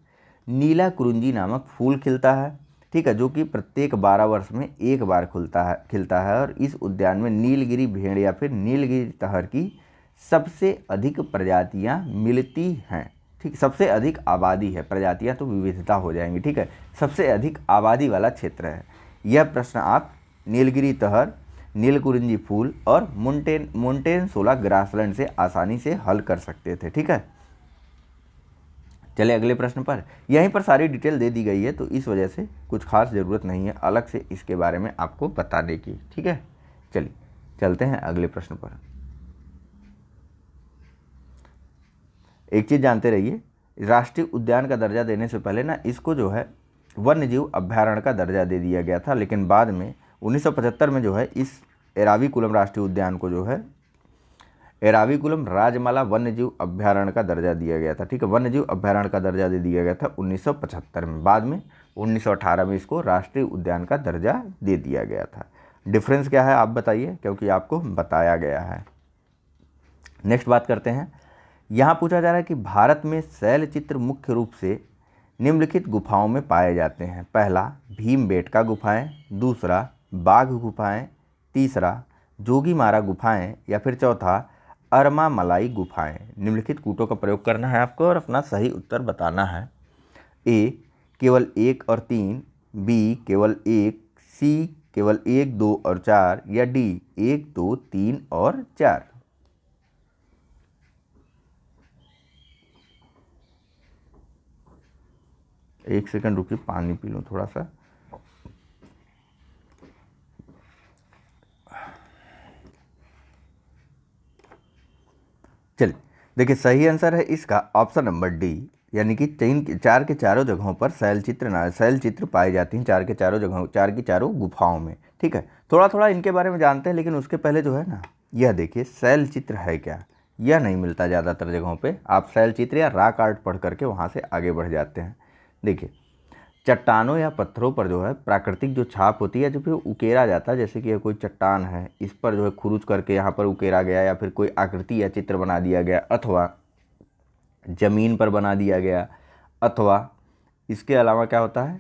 नीला कुरुंजी नामक फूल खिलता है। ठीक है, जो कि प्रत्येक 12 वर्ष में एक बार खिलता है और इस उद्यान में नीलगिरी भेड़ या फिर नीलगिरी तहर की सबसे अधिक प्रजातियां मिलती हैं। ठीक, सबसे अधिक आबादी है, प्रजातियां तो विविधता हो जाएंगी। ठीक है, सबसे अधिक आबादी वाला क्षेत्र है। यह प्रश्न आप नीलगिरी तहर, नीलकुरिंजी फूल और मोंटेन सोला ग्रासलैंड से आसानी से हल कर सकते थे। ठीक है, चले अगले प्रश्न पर। यहीं पर सारी डिटेल दे दी गई है, तो इस वजह से कुछ खास ज़रूरत नहीं है अलग से इसके बारे में आपको बताने की, ठीक है। चलिए चलते हैं अगले प्रश्न पर। एक चीज़ जानते रहिए, राष्ट्रीय उद्यान का दर्जा देने से पहले ना इसको जो है वन्य जीव अभ्यारण्य का दर्जा दे दिया गया था, लेकिन बाद में 1975 में जो है इस एराविकुलम राष्ट्रीय उद्यान को जो है एराविकुलम राजमाला वन्य जीव अभ्यारण्य का दर्जा दिया गया था, ठीक है। वन्य जीव अभ्यारण्य का दर्जा दे दिया गया था 1975 में। बाद में 1918 में इसको राष्ट्रीय उद्यान का दर्जा दे दिया गया था। डिफरेंस क्या है आप बताइए, क्योंकि आपको बताया गया है। नेक्स्ट बात करते हैं। यहाँ पूछा जा रहा है कि भारत में शैल चित्र मुख्य रूप से निम्नलिखित गुफाओं में पाए जाते हैं। पहला भीमबेटका गुफाएं, दूसरा बाघ गुफाएं, तीसरा जोगीमारा गुफाएं, या फिर चौथा अरमामलाई गुफाएं। निम्नलिखित कूटों का प्रयोग करना है आपको और अपना सही उत्तर बताना है। ए केवल 1 और 3, बी केवल 1, सी केवल 1, 2 और 4, या डी 1, 2, 3 और 4। एक सेकंड रुकिए, पानी पी लूँ थोड़ा सा। चलिए देखिए, सही आंसर है इसका ऑप्शन नंबर डी, यानी कि 4 के चारों जगहों पर शैल चित्र पाए जाते हैं, 4 के चारों जगहों, 4 की चारों गुफाओं में, ठीक है। थोड़ा थोड़ा इनके बारे में जानते हैं, लेकिन उसके पहले जो है ना, यह देखिए शैल चित्र है क्या, यह नहीं मिलता ज़्यादातर जगहों पे। आप शैल चित्र या रॉक आर्ट पढ़ करके वहाँ से आगे बढ़ जाते हैं। देखिए चट्टानों या पत्थरों पर जो है प्राकृतिक जो छाप होती है, जो फिर उकेरा जाता है, जैसे कि यह कोई चट्टान है, इस पर जो है खुरुच करके यहाँ पर उकेरा गया, या फिर कोई आकृति या चित्र बना दिया गया, अथवा ज़मीन पर बना दिया गया, अथवा इसके अलावा क्या होता है,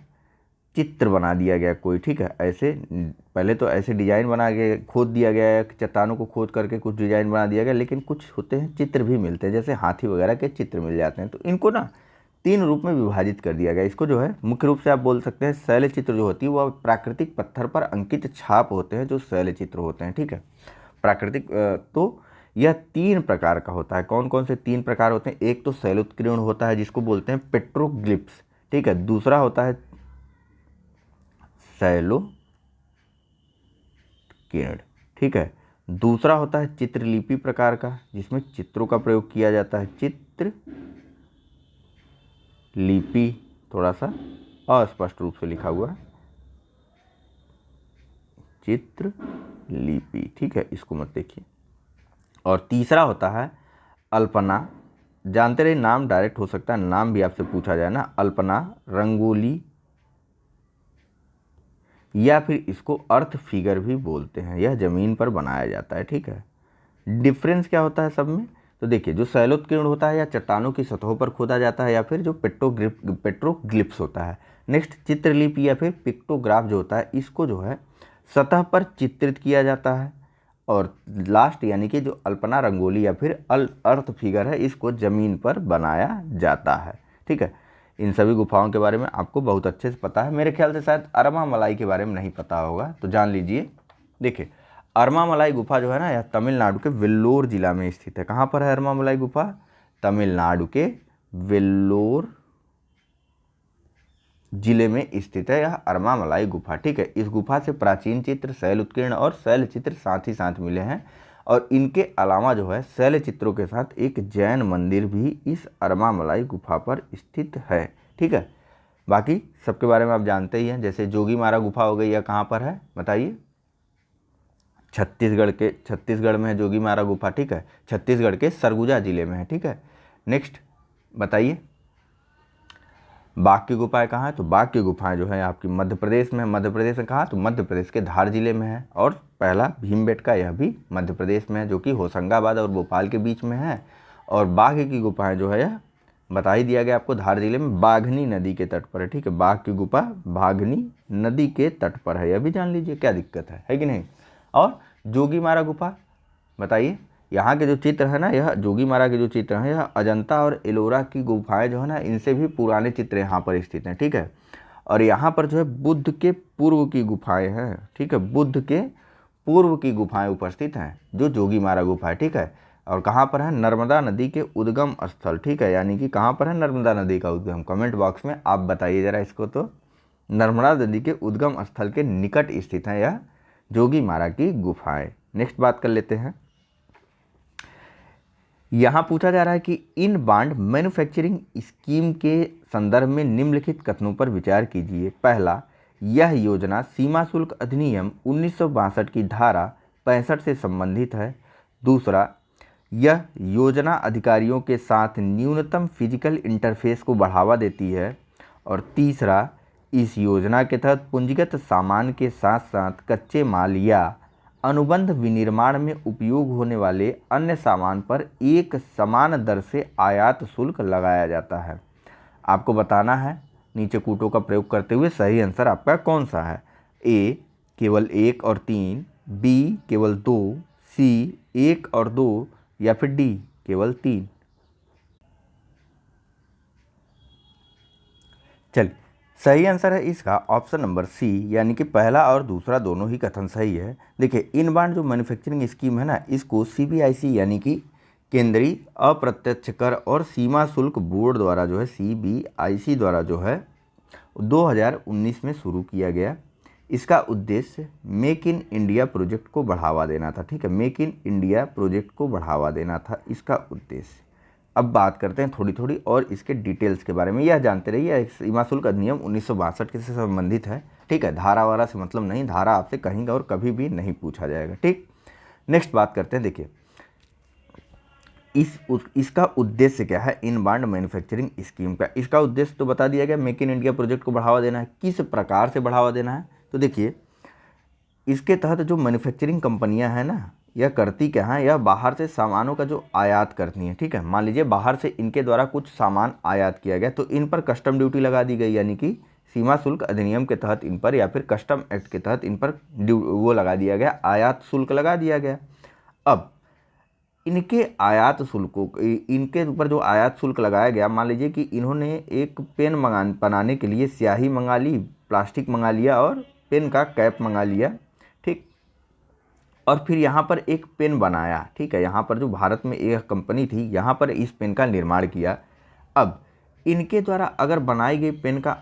चित्र बना दिया गया कोई, ठीक है। ऐसे पहले तो ऐसे डिज़ाइन बना के खोद दिया गया है, चट्टानों को खोद करके कुछ डिज़ाइन बना दिया गया, लेकिन कुछ होते हैं चित्र भी मिलते हैं, जैसे हाथी वगैरह के चित्र मिल जाते हैं। तो इनको ना 3 रूप में विभाजित कर दिया गया। इसको जो है मुख्य रूप से आप बोल सकते हैं शैल चित्र जो होती है वह प्राकृतिक पत्थर पर अंकित छाप होते हैं, जो शैल चित्र होते हैं, ठीक है। प्राकृतिक तो यह 3 प्रकार का होता है। कौन कौन से 3 प्रकार होते हैं? एक तो शैलोत्कीर्ण होता है, जिसको बोलते हैं पेट्रोग्लिप्स, ठीक है। दूसरा होता है शैलोत्कीर्ण, ठीक है। दूसरा होता है चित्रलिपि प्रकार का, जिसमें चित्रों का प्रयोग किया जाता है, चित्र लिपि, थोड़ा सा अस्पष्ट रूप से लिखा हुआ है, चित्र लिपि, ठीक है, इसको मत देखिए। और तीसरा होता है अल्पना। जानते रहे, नाम डायरेक्ट हो सकता है, नाम भी आपसे पूछा जाए ना, अल्पना, रंगोली, या फिर इसको अर्थ फिगर भी बोलते हैं। यह जमीन पर बनाया जाता है, ठीक है। डिफरेंस क्या होता है सब में? तो देखिए, जो शैलोत्कीर्ण होता है या चट्टानों की सतहों पर खोदा जाता है, या फिर जो पेट्रोग्लिप्स होता है। नेक्स्ट चित्रलिपि या फिर पिक्टोग्राफ जो होता है, इसको जो है सतह पर चित्रित किया जाता है। और लास्ट यानी कि जो अल्पना, रंगोली या फिर अर्थ फिगर है, इसको ज़मीन पर बनाया जाता है, ठीक है। इन सभी गुफाओं के बारे में आपको बहुत अच्छे से पता है। मेरे ख्याल से शायद अरमामलाई के बारे में नहीं पता होगा, तो जान लीजिए। देखिए अरमामलाई गुफा जो है ना, यह तमिलनाडु के वेल्लोर जिला में स्थित है। कहाँ पर है अरमामलाई गुफा? तमिलनाडु के वेल्लोर जिले में स्थित है यह अरमामलाई गुफा, ठीक है। इस गुफा से प्राचीन चित्र, शैलोत्कीर्ण और शैल चित्र साथ ही साथ मिले हैं। और इनके अलावा जो है शैल चित्रों के साथ एक जैन मंदिर भी इस अरमामलाई गुफा पर स्थित है, ठीक है। बाकी सबके बारे में आप जानते ही हैं, जैसे जोगीमारा गुफा हो गई, यह कहाँ पर है बताइए? छत्तीसगढ़ में है जोगीमारा गुफा, ठीक है। छत्तीसगढ़ के सरगुजा जिले में है, ठीक है। नेक्स्ट बताइए, बाघ की गुफाएं कहाँ है? तो बाघ की गुफाएं जो है आपकी मध्य प्रदेश में है। मध्य प्रदेश में कहाँ? तो मध्य प्रदेश के धार जिले में है। और पहला भीमबेटका, यह भी मध्य प्रदेश में है, जो कि होशंगाबाद और भोपाल के बीच में है। और बाघ की गुफाएं जो है, यह बता ही दिया गया आपको, धार जिले में बाघनी नदी के तट पर है, ठीक है। बाघ की गुफा बाघनी नदी के तट पर है, यह भी जान लीजिए, क्या दिक्कत है कि नहीं। और जोगीमारा गुफा बताइए, यहाँ के जो चित्र है ना, यह जोगीमारा के जो चित्र हैं, यह अजंता और एलोरा की गुफाएं जो है ना, इनसे भी पुराने चित्र यहाँ पर स्थित हैं, ठीक है। और यहाँ पर जो है बुद्ध के पूर्व की गुफाएं हैं, ठीक है। बुद्ध के पूर्व की गुफाएं उपस्थित हैं, जो जोगीमारा गुफा है, ठीक है। और कहाँ पर है, नर्मदा नदी के उद्गम स्थल, ठीक है, यानी कि कहाँ पर है नर्मदा नदी का उद्गम, कमेंट बॉक्स में आप बताइए ज़रा इसको। तो नर्मदा नदी के उद्गम स्थल के निकट स्थित है यह जोगीमारा की गुफाएं। नेक्स्ट बात कर लेते हैं। यहाँ पूछा जा रहा है कि इन बांड मैन्युफैक्चरिंग स्कीम के संदर्भ में निम्नलिखित कथनों पर विचार कीजिए। पहला, यह योजना सीमा शुल्क अधिनियम 1962 की धारा 65 से संबंधित है। दूसरा, यह योजना अधिकारियों के साथ न्यूनतम फिजिकल इंटरफेस को बढ़ावा देती है। और तीसरा, इस योजना के तहत पूंजीगत सामान के साथ साथ कच्चे माल या अनुबंध विनिर्माण में उपयोग होने वाले अन्य सामान पर एक समान दर से आयात शुल्क लगाया जाता है। आपको बताना है नीचे कूटों का प्रयोग करते हुए सही आंसर आपका कौन सा है। ए केवल 1 और 3, बी केवल 2, सी 1 और 2 या फिर डी केवल 3। चलिए, सही आंसर है इसका ऑप्शन नंबर सी, यानी कि पहला और दूसरा दोनों ही कथन सही है। देखिए, इन बांड जो मैन्युफैक्चरिंग स्कीम है ना, इसको सीबीआईसी यानी कि केंद्रीय अप्रत्यक्ष कर और सीमा शुल्क बोर्ड द्वारा जो है, सीबीआईसी द्वारा जो है 2019 में शुरू किया गया। इसका उद्देश्य मेक इन इंडिया प्रोजेक्ट को बढ़ावा देना था, ठीक है, मेक इन इंडिया प्रोजेक्ट को बढ़ावा देना था इसका उद्देश्य। अब बात करते हैं थोड़ी थोड़ी और इसके डिटेल्स के बारे में। यह जानते रहिए सीमा शुल्क अधिनियम 1962 के से संबंधित है, ठीक है, धारा वारा से मतलब नहीं, धारा आपसे कहीं और कभी भी नहीं पूछा जाएगा, ठीक। नेक्स्ट बात करते हैं। देखिए, इसका उद्देश्य क्या है इन बांड मैन्युफैक्चरिंग स्कीम का। इसका उद्देश्य तो बता दिया गया, मेक इन इंडिया प्रोजेक्ट को बढ़ावा देना है। किस प्रकार से बढ़ावा देना है, तो देखिए, इसके तहत जो मैन्युफैक्चरिंग कंपनियां हैं ना, यह करती क्या है, यह बाहर से सामानों का जो आयात करती हैं, ठीक है। मान लीजिए बाहर से इनके द्वारा कुछ सामान आयात किया गया, तो इन पर कस्टम ड्यूटी लगा दी गई, यानी कि सीमा शुल्क अधिनियम के तहत इन पर या फिर कस्टम एक्ट के तहत इन पर वो लगा दिया गया, आयात शुल्क लगा दिया गया। अब इनके आयात शुल्कों, इनके ऊपर जो आयात शुल्क लगाया गया, मान लीजिए कि इन्होंने एक पेन बनाने के लिए स्याही मंगा ली, प्लास्टिक मंगा लिया और पेन का कैप मंगा लिया, ठीक। और फिर यहाँ पर एक पेन बनाया, ठीक है, यहाँ पर जो भारत में एक कंपनी थी, यहाँ पर इस पेन का निर्माण किया। अब इनके द्वारा अगर बनाई गई पेन का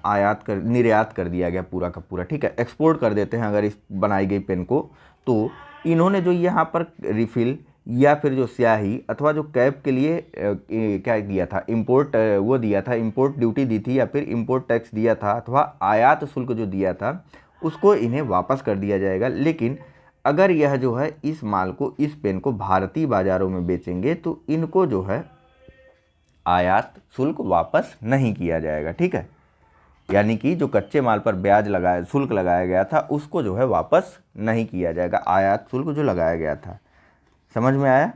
निर्यात कर दिया गया पूरा का पूरा, ठीक है, एक्सपोर्ट कर देते हैं अगर इस बनाई गई पेन को, तो इन्होंने जो यहाँ पर रिफिल या फिर जो स्याही अथवा जो कैप के लिए क्या दिया था, इम्पोर्ट वो दिया था, इम्पोर्ट ड्यूटी दी थी या फिर इम्पोर्ट टैक्स दिया था अथवा आयात शुल्क जो दिया था, उसको इन्हें वापस कर दिया जाएगा। लेकिन अगर यह जो है इस माल को, इस पेन को भारतीय बाज़ारों में बेचेंगे तो इनको जो है आयात शुल्क वापस नहीं किया जाएगा, ठीक है। यानी कि जो कच्चे माल पर शुल्क लगाया गया था उसको जो है वापस नहीं किया जाएगा, आयात शुल्क जो लगाया गया था। समझ में आया?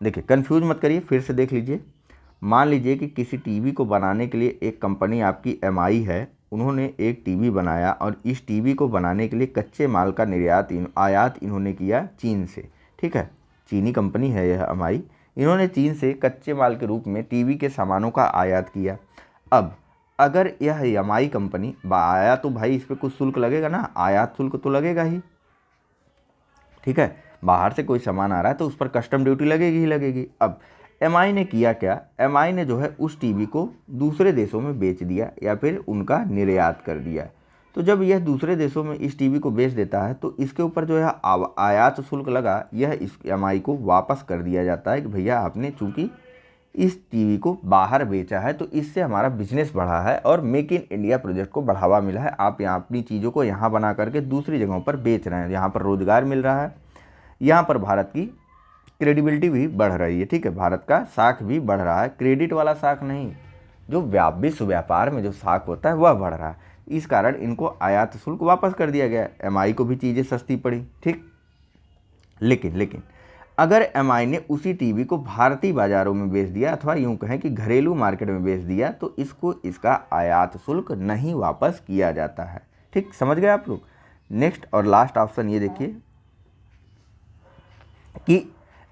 देखिए, कंफ्यूज मत करिए, फिर से देख लीजिए। मान लीजिए कि किसी टीवी को बनाने के लिए एक कंपनी आपकी एमआई है, उन्होंने एक टीवी बनाया और इस टीवी को बनाने के लिए कच्चे माल का आयात इन्होंने किया चीन से, ठीक है, चीनी कंपनी है यह एमआई। इन्होंने चीन से कच्चे माल के रूप में टीवी के सामानों का आयात किया। अब अगर यह एमआई कंपनी आया तो भाई इस पर कुछ शुल्क लगेगा ना, आयात शुल्क तो लगेगा ही, ठीक है। बाहर से कोई सामान आ रहा है तो उस पर कस्टम ड्यूटी लगेगी ही लगेगी। अब एमआई ने किया क्या, एमआई ने जो है उस टीवी को दूसरे देशों में बेच दिया या फिर उनका निर्यात कर दिया। तो जब यह दूसरे देशों में इस टीवी को बेच देता है तो इसके ऊपर जो है आयात शुल्क लगा, यह इस एमआई को वापस कर दिया जाता है कि भैया आपने चूँकि इस टीवी को बाहर बेचा है तो इससे हमारा बिजनेस बढ़ा है और मेक इन इंडिया प्रोजेक्ट को बढ़ावा मिला है, आप यहाँ अपनी चीज़ों को यहाँ बना करके दूसरी जगहों पर बेच रहे हैं, यहाँ पर रोज़गार मिल रहा है, यहाँ पर भारत की क्रेडिबिलिटी भी बढ़ रही है, ठीक है, भारत का साख भी बढ़ रहा है, क्रेडिट वाला साख नहीं, जो विश्व व्यापार में जो साख होता है वह बढ़ रहा है। इस कारण इनको आयात शुल्क वापस कर दिया गया, एमआई को भी चीज़ें सस्ती पड़ी, ठीक। लेकिन अगर एमआई ने उसी टीवी को भारतीय बाज़ारों में बेच दिया अथवा यूँ कहें कि घरेलू मार्केट में बेच दिया तो इसका आयात शुल्क नहीं वापस किया जाता है, ठीक। समझ गए आप लोग? नेक्स्ट और लास्ट ऑप्शन ये देखिए कि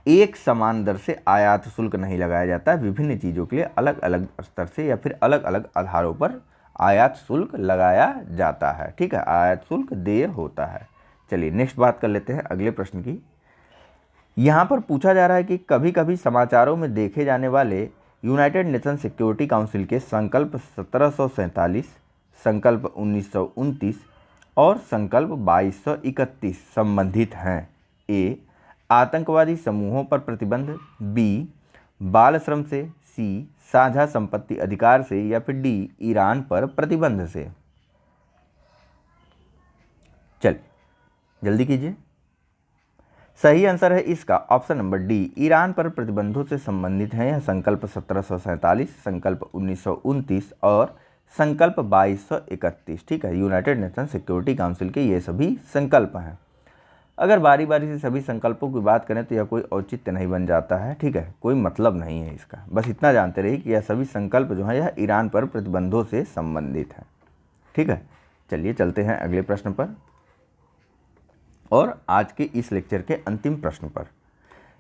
एक समान दर से आयात शुल्क नहीं लगाया जाता है, विभिन्न चीज़ों के लिए अलग अलग स्तर से या फिर अलग अलग आधारों पर आयात शुल्क लगाया जाता है, ठीक है, आयात शुल्क देय होता है। चलिए नेक्स्ट बात कर लेते हैं अगले प्रश्न की। यहाँ पर पूछा जा रहा है कि कभी कभी समाचारों में देखे जाने वाले यूनाइटेड नेशन सिक्योरिटी काउंसिल के संकल्प 1747, संकल्प 1929 और संकल्प 2231 संबंधित हैं। ए. आतंकवादी समूहों पर प्रतिबंध, बी. बाल श्रम से, सी. साझा संपत्ति अधिकार से, या फिर डी. ईरान पर प्रतिबंध से। चल जल्दी कीजिए। सही आंसर है इसका ऑप्शन नंबर डी, ईरान पर प्रतिबंधों से संबंधित है। यह संकल्प 1747, संकल्प 1929 और संकल्प 2231, ठीक है, यूनाइटेड नेशन सिक्योरिटी काउंसिल के ये सभी संकल्प हैं। अगर बारी बारी से सभी संकल्पों की बात करें तो यह कोई औचित्य नहीं बन जाता है, ठीक है, कोई मतलब नहीं है इसका। बस इतना जानते रहिए कि यह सभी संकल्प जो है यह ईरान पर प्रतिबंधों से संबंधित है, ठीक है। चलिए चलते हैं अगले प्रश्न पर और आज के इस लेक्चर के अंतिम प्रश्न पर।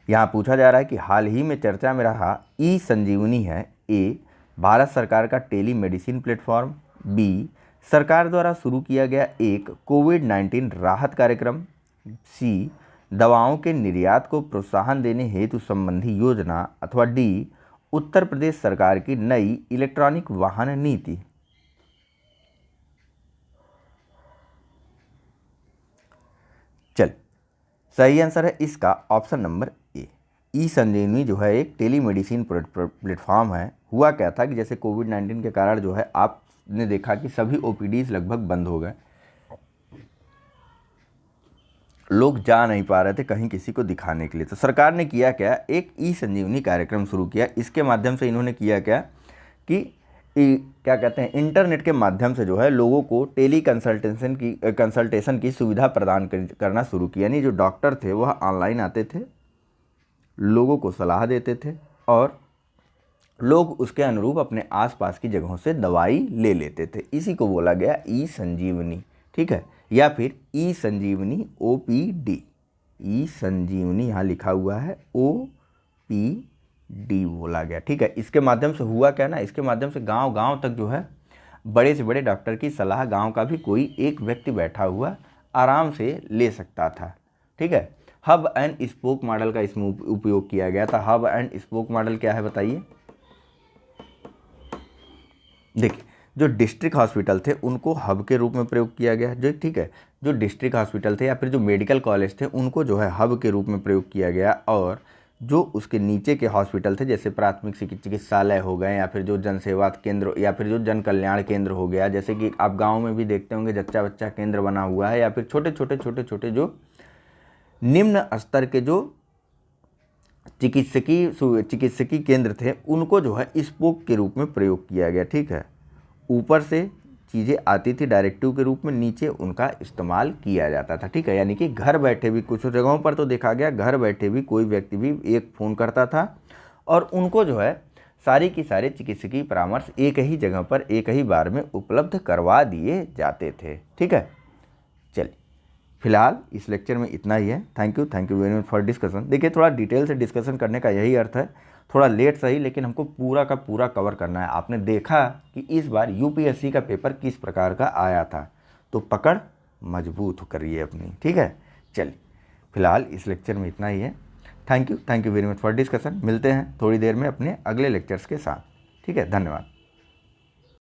यहाँ पूछा जा रहा है कि हाल ही में चर्चा में रहा ई संजीवनी है। ए. भारत सरकार का टेली मेडिसिन प्लेटफॉर्म, बी. सरकार द्वारा शुरू किया गया एक कोविड-19 राहत कार्यक्रम, सी. दवाओं के निर्यात को प्रोत्साहन देने हेतु संबंधी योजना, अथवा डी. उत्तर प्रदेश सरकार की नई इलेक्ट्रॉनिक वाहन नीति। चल सही आंसर है इसका ऑप्शन नंबर ए। ई संजीवनी जो है एक टेलीमेडिसिन प्लेटफॉर्म है। हुआ क्या था कि जैसे कोविड-19 के कारण जो है आपने देखा कि सभी ओपीडीज लगभग बंद हो गए, लोग जा नहीं पा रहे थे कहीं किसी को दिखाने के लिए। तो सरकार ने किया क्या, एक ई संजीवनी कार्यक्रम शुरू किया। इसके माध्यम से इन्होंने किया क्या कि क्या कहते हैं, इंटरनेट के माध्यम से जो है लोगों को टेली कंसल्टेशन की सुविधा प्रदान करना शुरू किया। यानी जो डॉक्टर थे वह ऑनलाइन आते थे, लोगों को सलाह देते थे और लोग उसके अनुरूप अपने आसपास की जगहों से दवाई ले लेते थे। इसी को बोला गया ई संजीवनी, ठीक है, या फिर ई संजीवनी OPD। ई संजीवनी यहाँ लिखा हुआ है OPD बोला गया, ठीक है। इसके माध्यम से हुआ क्या ना, इसके माध्यम से गांव गांव तक जो है बड़े से बड़े डॉक्टर की सलाह गांव का भी कोई एक व्यक्ति बैठा हुआ आराम से ले सकता था, ठीक है। हब एंड स्पोक मॉडल का इसमें उपयोग किया गया था। हब एंड स्पोक मॉडल क्या है बताइए। देखिए, जो डिस्ट्रिक्ट हॉस्पिटल थे उनको हब के रूप में प्रयोग किया गया, जो ठीक है, जो डिस्ट्रिक्ट हॉस्पिटल थे या फिर जो मेडिकल कॉलेज थे उनको जो है हब के रूप में प्रयोग किया गया, और जो उसके नीचे के हॉस्पिटल थे जैसे प्राथमिक चिकित्सालय हो गए या फिर जो जनसेवा केंद्र या फिर जो जन कल्याण केंद्र हो गया, जैसे कि आप गाँव में भी देखते होंगे जच्चा बच्चा केंद्र बना हुआ है, या फिर छोटे छोटे जो निम्न स्तर के जो चिकित्सकीय केंद्र थे उनको जो है स्पोक के रूप में प्रयोग किया गया, ठीक है। ऊपर से चीज़ें आती थी डायरेक्टिव के रूप में, नीचे उनका इस्तेमाल किया जाता था, ठीक है। यानी कि घर बैठे भी कुछ जगहों पर तो देखा गया घर बैठे भी कोई व्यक्ति भी एक फ़ोन करता था और उनको जो है सारी की सारे चिकित्सकीय परामर्श एक ही जगह पर एक ही बार में उपलब्ध करवा दिए जाते थे, ठीक है। चलिए फिलहाल इस लेक्चर में इतना ही है। Thank you very much for discussion. देखिए, थोड़ा डिटेल से डिस्कशन करने का यही अर्थ है, थोड़ा लेट सही लेकिन हमको पूरा का पूरा कवर करना है। आपने देखा कि इस बार यूपीएससी का पेपर किस प्रकार का आया था, तो पकड़ मजबूत करिए अपनी, ठीक है। चलिए फिलहाल इस लेक्चर में इतना ही है। Thank you very much for discussion. मिलते हैं थोड़ी देर में अपने अगले लेक्चर्स के साथ, ठीक है। धन्यवाद।